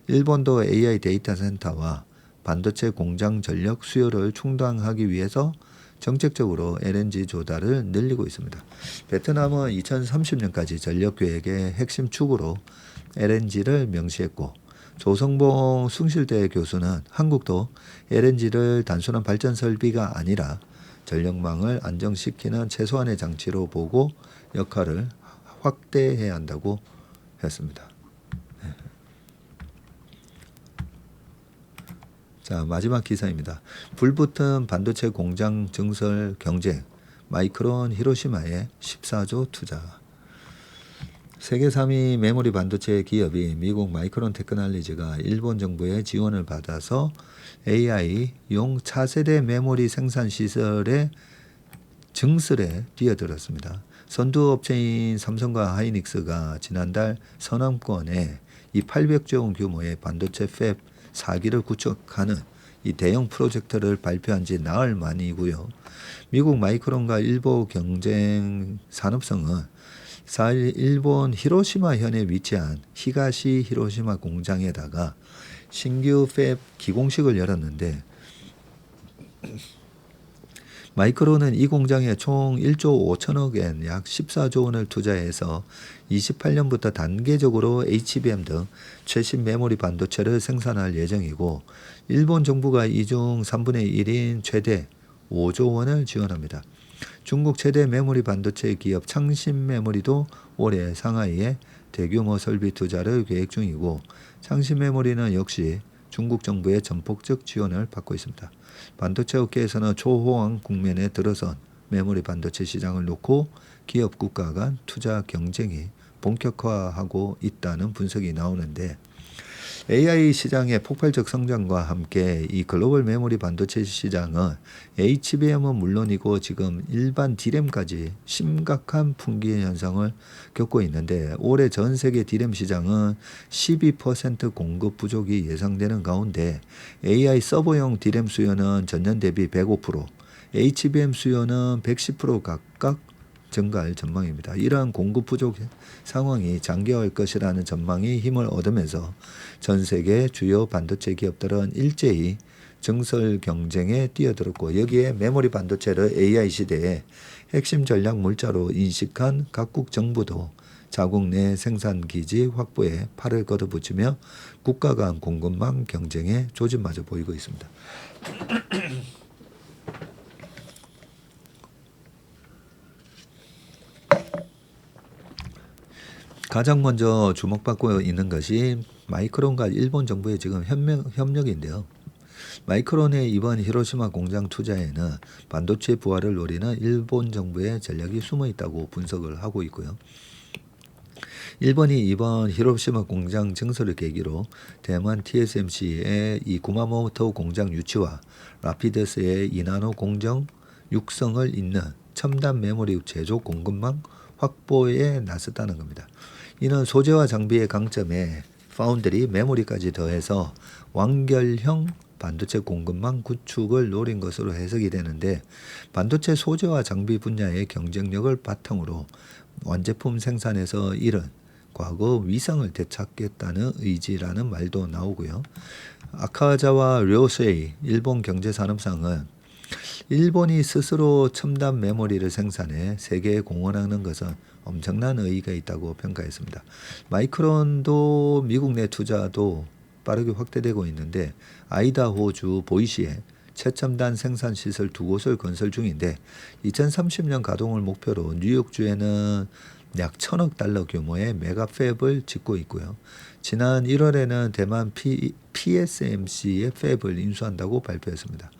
일본도 AI 데이터 센터와 반도체 공장 전력 수요를 충당하기 위해서 정책적으로 LNG 조달을 늘리고 있습니다. 베트남은 2030년까지 전력 계획의 핵심 축으로 LNG를 명시했고, 조성봉 숭실대 교수는 한국도 LNG를 단순한 발전 설비가 아니라 전력망을 안정시키는 최소한의 장치로 보고 역할을 확대해야 한다고 했습니다. 자, 마지막 기사입니다. 불붙은 반도체 공장 증설 경쟁, 마이크론 히로시마에 14조 투자. 세계 3위 메모리 반도체 기업이 미국 마이크론 테크놀로지가 일본 정부의 지원을 받아서 AI용 차세대 메모리 생산 시설의 증설에 뛰어들었습니다. 선두 업체인 삼성과 하이닉스가 지난달 서남권에 이 800조 원 규모의 반도체 팹 4기를 구축하는 이 대형 프로젝트를 발표한 지 나흘 만이고요. 미국 마이크론과 일본 경쟁 산업성은 4일 일본 히로시마현에 위치한 히가시 히로시마 공장에다가 신규 팹 기공식을 열었는데, 마이크론은 이 공장에 총 1조 5천억엔 약 14조 원을 투자해서 28년부터 단계적으로 HBM 등 최신 메모리 반도체를 생산할 예정이고, 일본 정부가 이 중 3분의 1인 최대 5조 원을 지원합니다. 중국 최대 메모리 반도체 기업 창신메모리도 올해 상하이에 대규모 설비 투자를 계획 중이고, 창신메모리는 역시 중국 정부의 전폭적 지원을 받고 있습니다. 반도체 업계에서는 초호황 국면에 들어선 메모리 반도체 시장을 놓고 기업 국가 간 투자 경쟁이 본격화하고 있다는 분석이 나오는데, AI 시장의 폭발적 성장과 함께 이 글로벌 메모리 반도체 시장은 HBM은 물론이고 지금 일반 D램까지 심각한 품귀 현상을 겪고 있는데, 올해 전 세계 D램 시장은 12% 공급 부족이 예상되는 가운데 AI 서버용 D램 수요는 전년 대비 105%, HBM 수요는 110% 각각 증가할 전망입니다. 이러한 공급 부족 상황이 장기화할 것이라는 전망이 힘을 얻으면서 전 세계 주요 반도체 기업들은 일제히 증설 경쟁에 뛰어들었고, 여기에 메모리 반도체를 AI 시대에 핵심 전략 물자로 인식한 각국 정부도 자국 내 생산 기지 확보에 팔을 걷어붙이며 국가 간 공급망 경쟁의 조짐마저 보이고 있습니다. 가장 먼저 주목받고 있는 것이 마이크론과 일본 정부의 지금 협력인데요. 마이크론의 이번 히로시마 공장 투자에는 반도체 부활을 노리는 일본 정부의 전략이 숨어 있다고 분석을 하고 있고요. 일본이 이번 히로시마 공장 증설을 계기로 대만 TSMC의 이 구마모토 공장 유치와 라피더스의 이나노 공정 육성을 잇는 첨단 메모리 제조 공급망 확보에 나섰다는 겁니다. 이는 소재와 장비의 강점에 파운드리 메모리까지 더해서 완결형 반도체 공급망 구축을 노린 것으로 해석이 되는데, 반도체 소재와 장비 분야의 경쟁력을 바탕으로 완제품 생산에서 잃은 과거 위상을 되찾겠다는 의지라는 말도 나오고요. 아카자와 료세이 일본 경제산업상은 일본이 스스로 첨단 메모리를 생산해 세계에 공헌하는 것은 엄청난 의의가 있다고 평가했습니다. 마이크론도 미국 내 투자도 빠르게 확대되고 있는데, 아이다호주 보이시에 최첨단 생산 시설 2곳을 건설 중인데, 2030년 가동을 목표로 뉴욕주에는 약 1,000억 달러 규모의 메가팹을 짓고 있고요. 지난 1월에는 대만 PSMC의 팹을 인수한다고 발표했습니다.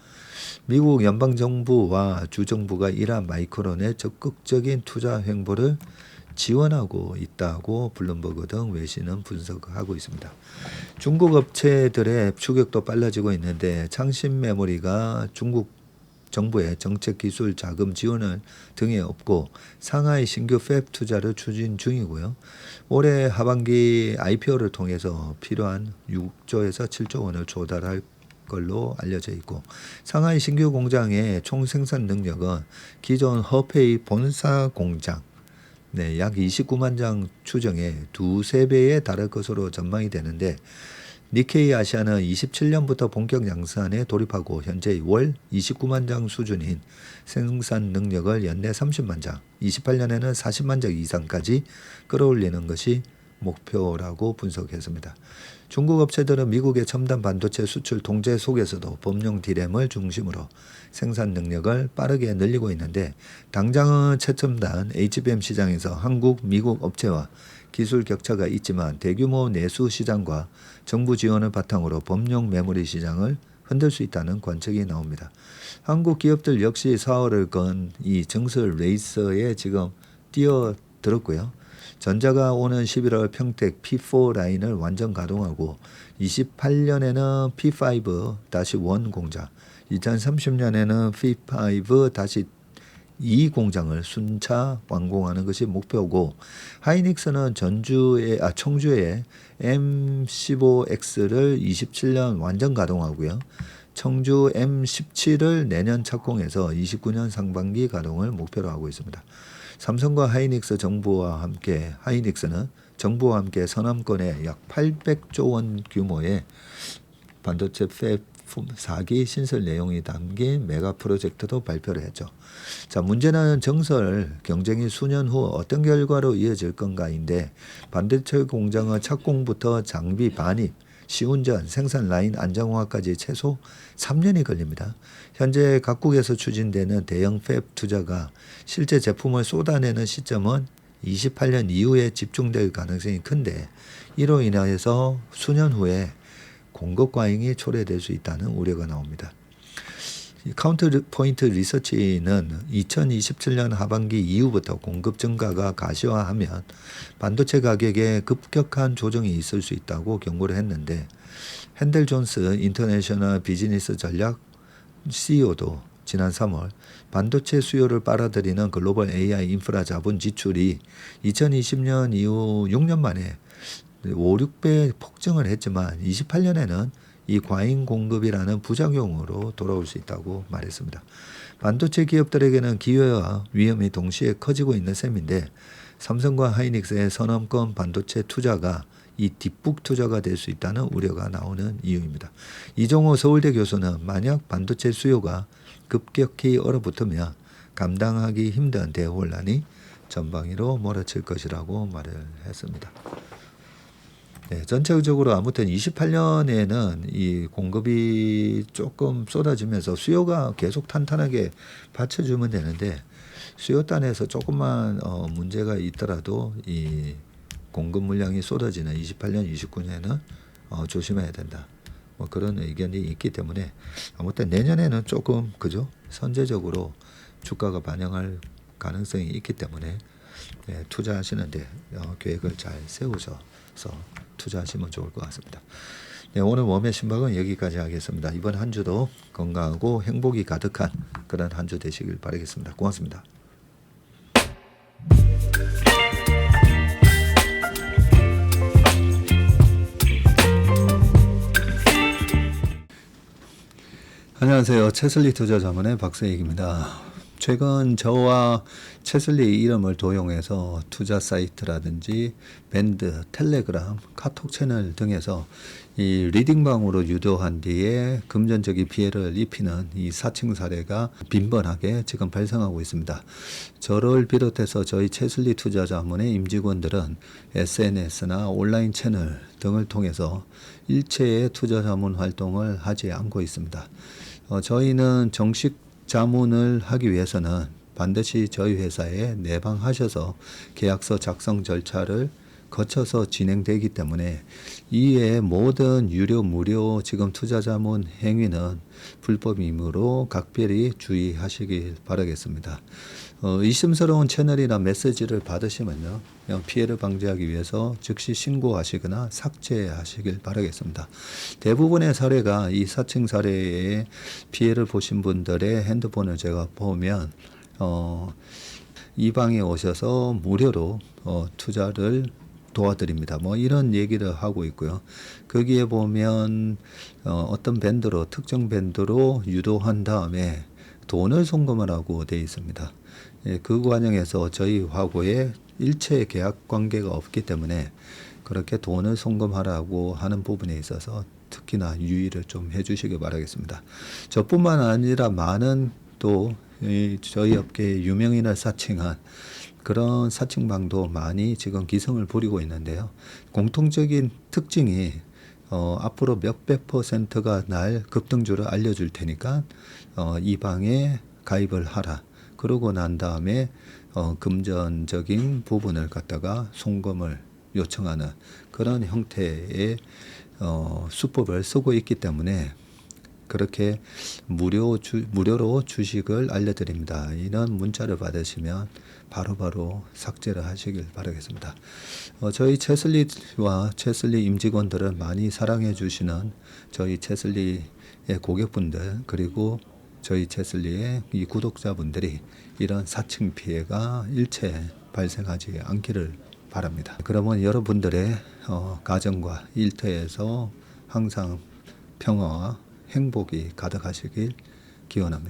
미국 연방정부와 주정부가 이러한 마이크론의 적극적인 투자 행보를 지원하고 있다고 블룸버그 등 외신은 분석하고 있습니다. 중국 업체들의 추격도 빨라지고 있는데, 창신 메모리가 중국 정부의 정책 기술 자금 지원을 등에 없고 상하이 신규 팹 투자를 추진 중이고요. 올해 하반기 IPO를 통해서 필요한 6조에서 7조 원을 조달할 걸로 알려져 있고 상하이 신규 공장의 총 생산 능력은 기존 허페이 본사 공장 약 29만 장 추정에 2~3배에 달할 것으로 전망이 되는데 니케이 아시아는 27년부터 본격 양산에 돌입하고 현재 월 29만 장 수준인 생산 능력을 연내 30만 장, 28년에는 40만 장 이상까지 끌어올리는 것이 목표라고 분석했습니다. 중국 업체들은 미국의 첨단 반도체 수출 통제 속에서도 범용 D램을 중심으로 생산 능력을 빠르게 늘리고 있는데 당장은 최첨단 HBM 시장에서 한국, 미국 업체와 기술 격차가 있지만 대규모 내수 시장과 정부 지원을 바탕으로 범용 메모리 시장을 흔들 수 있다는 관측이 나옵니다. 한국 기업들 역시 사활을 건 이 증설 레이서에 지금 뛰어들었고요. 전자가 오는 11월 평택 P4 라인을 완전 가동하고 28년에는 P5-1 공장, 2030년에는 P5-2 공장을 순차 완공하는 것이 목표고 하이닉스는 청주의 M15X를 27년 완전 가동하고요. 청주 M17을 내년 착공해서 29년 상반기 가동을 목표로 하고 있습니다. 삼성과 하이닉스는 정부와 함께 서남권에 약 800조 원 규모의 반도체 팹 4기 신설 내용이 담긴 메가 프로젝트도 발표를 했죠. 자, 문제는 정설 경쟁이 수년 후 어떤 결과로 이어질 건가인데 반도체 공장의 착공부터 장비 반입, 시운전, 생산 라인 안정화까지 최소 3년이 걸립니다. 현재 각국에서 추진되는 대형 팹 투자가 실제 제품을 쏟아내는 시점은 28년 이후에 집중될 가능성이 큰데 이로 인해서 수년 후에 공급 과잉이 초래될 수 있다는 우려가 나옵니다. 카운터포인트 리서치는 2027년 하반기 이후부터 공급 증가가 가시화하면 반도체 가격에 급격한 조정이 있을 수 있다고 경고를 했는데 핸델 존스 인터내셔널 비즈니스 전략 CEO도 지난 3월 반도체 수요를 빨아들이는 글로벌 AI 인프라 자본 지출이 2020년 이후 6년 만에 5~6배 폭증을 했지만 28년에는 이 과잉 공급이라는 부작용으로 돌아올 수 있다고 말했습니다. 반도체 기업들에게는 기회와 위험이 동시에 커지고 있는 셈인데 삼성과 하이닉스의 서남권 반도체 투자가 이 뒷북 투자가 될 수 있다는 우려가 나오는 이유입니다. 이종호 서울대 교수는 만약 반도체 수요가 급격히 얼어붙으면 감당하기 힘든 대혼란이 전방위로 몰아칠 것이라고 말을 했습니다. 네, 전체적으로 아무튼 28년에는 이 공급이 조금 쏟아지면서 수요가 계속 탄탄하게 받쳐주면 되는데 수요단에서 조금만 문제가 있더라도 이 공급 물량이 쏟아지는 28년, 29년에는 조심해야 된다. 뭐 그런 의견이 있기 때문에 아무튼 내년에는 조금 선제적으로 주가가 반영할 가능성이 있기 때문에 투자하시는데 계획을 잘 세우셔서 투자하시면 좋을 것 같습니다. 네, 오늘 웜의 신박은 여기까지 하겠습니다. 이번 한 주도 건강하고 행복이 가득한 그런 한 주 되시길 바라겠습니다. 고맙습니다. 안녕하세요. 채슬리 투자자문의 박세익입니다. 최근 저와 채슬리 이름을 도용해서 투자 사이트라든지 밴드, 텔레그램, 카톡 채널 등에서 이 리딩방으로 유도한 뒤에 금전적인 피해를 입히는 이 사칭 사례가 빈번하게 지금 발생하고 있습니다. 저를 비롯해서 저희 채슬리 투자자문의 임직원들은 SNS나 온라인 채널 등을 통해서 일체의 투자자문 활동을 하지 않고 있습니다. 저희는 정식 자문을 하기 위해서는 반드시 저희 회사에 내방하셔서 계약서 작성 절차를 거쳐서 진행되기 때문에 이외의 모든 유료, 무료 지금 투자자문 행위는 불법이므로 각별히 주의하시길 바라겠습니다. 의심스러운 채널이나 메시지를 받으시면요, 그냥 피해를 방지하기 위해서 즉시 신고하시거나 삭제하시길 바라겠습니다. 대부분의 사례가 이 사칭 사례에 피해를 보신 분들의 핸드폰을 제가 보면 이 방에 오셔서 무료로 투자를 도와드립니다. 뭐 이런 얘기를 하고 있고요. 거기에 보면 어떤 밴드로, 특정 밴드로 유도한 다음에 돈을 송금하라고 되어 있습니다. 예, 그 과정에서 저희하고의 일체 계약 관계가 없기 때문에 그렇게 돈을 송금하라고 하는 부분에 있어서 특히나 유의를 좀 해주시기 바라겠습니다. 저뿐만 아니라 많은 또 저희 업계의 유명인을 사칭한 그런 사칭방도 많이 지금 기승을 부리고 있는데요. 공통적인 특징이 앞으로 몇백 %가 날 급등주를 알려줄 테니까 이 방에 가입을 하라. 그러고 난 다음에 금전적인 부분을 갖다가 송금을 요청하는 그런 형태의 수법을 쓰고 있기 때문에 그렇게 무료로 주식을 알려드립니다. 이런 문자를 받으시면 바로바로 삭제를 하시길 바라겠습니다. 저희 채슬리와 채슬리 임직원들을 많이 사랑해 주시는 저희 채슬리의 고객분들 그리고 저희 채슬리의 이 구독자분들이 이런 사칭 피해가 일체 발생하지 않기를 바랍니다. 그러면 여러분들의 가정과 일터에서 항상 평화와 행복이 가득하시길 기원합니다.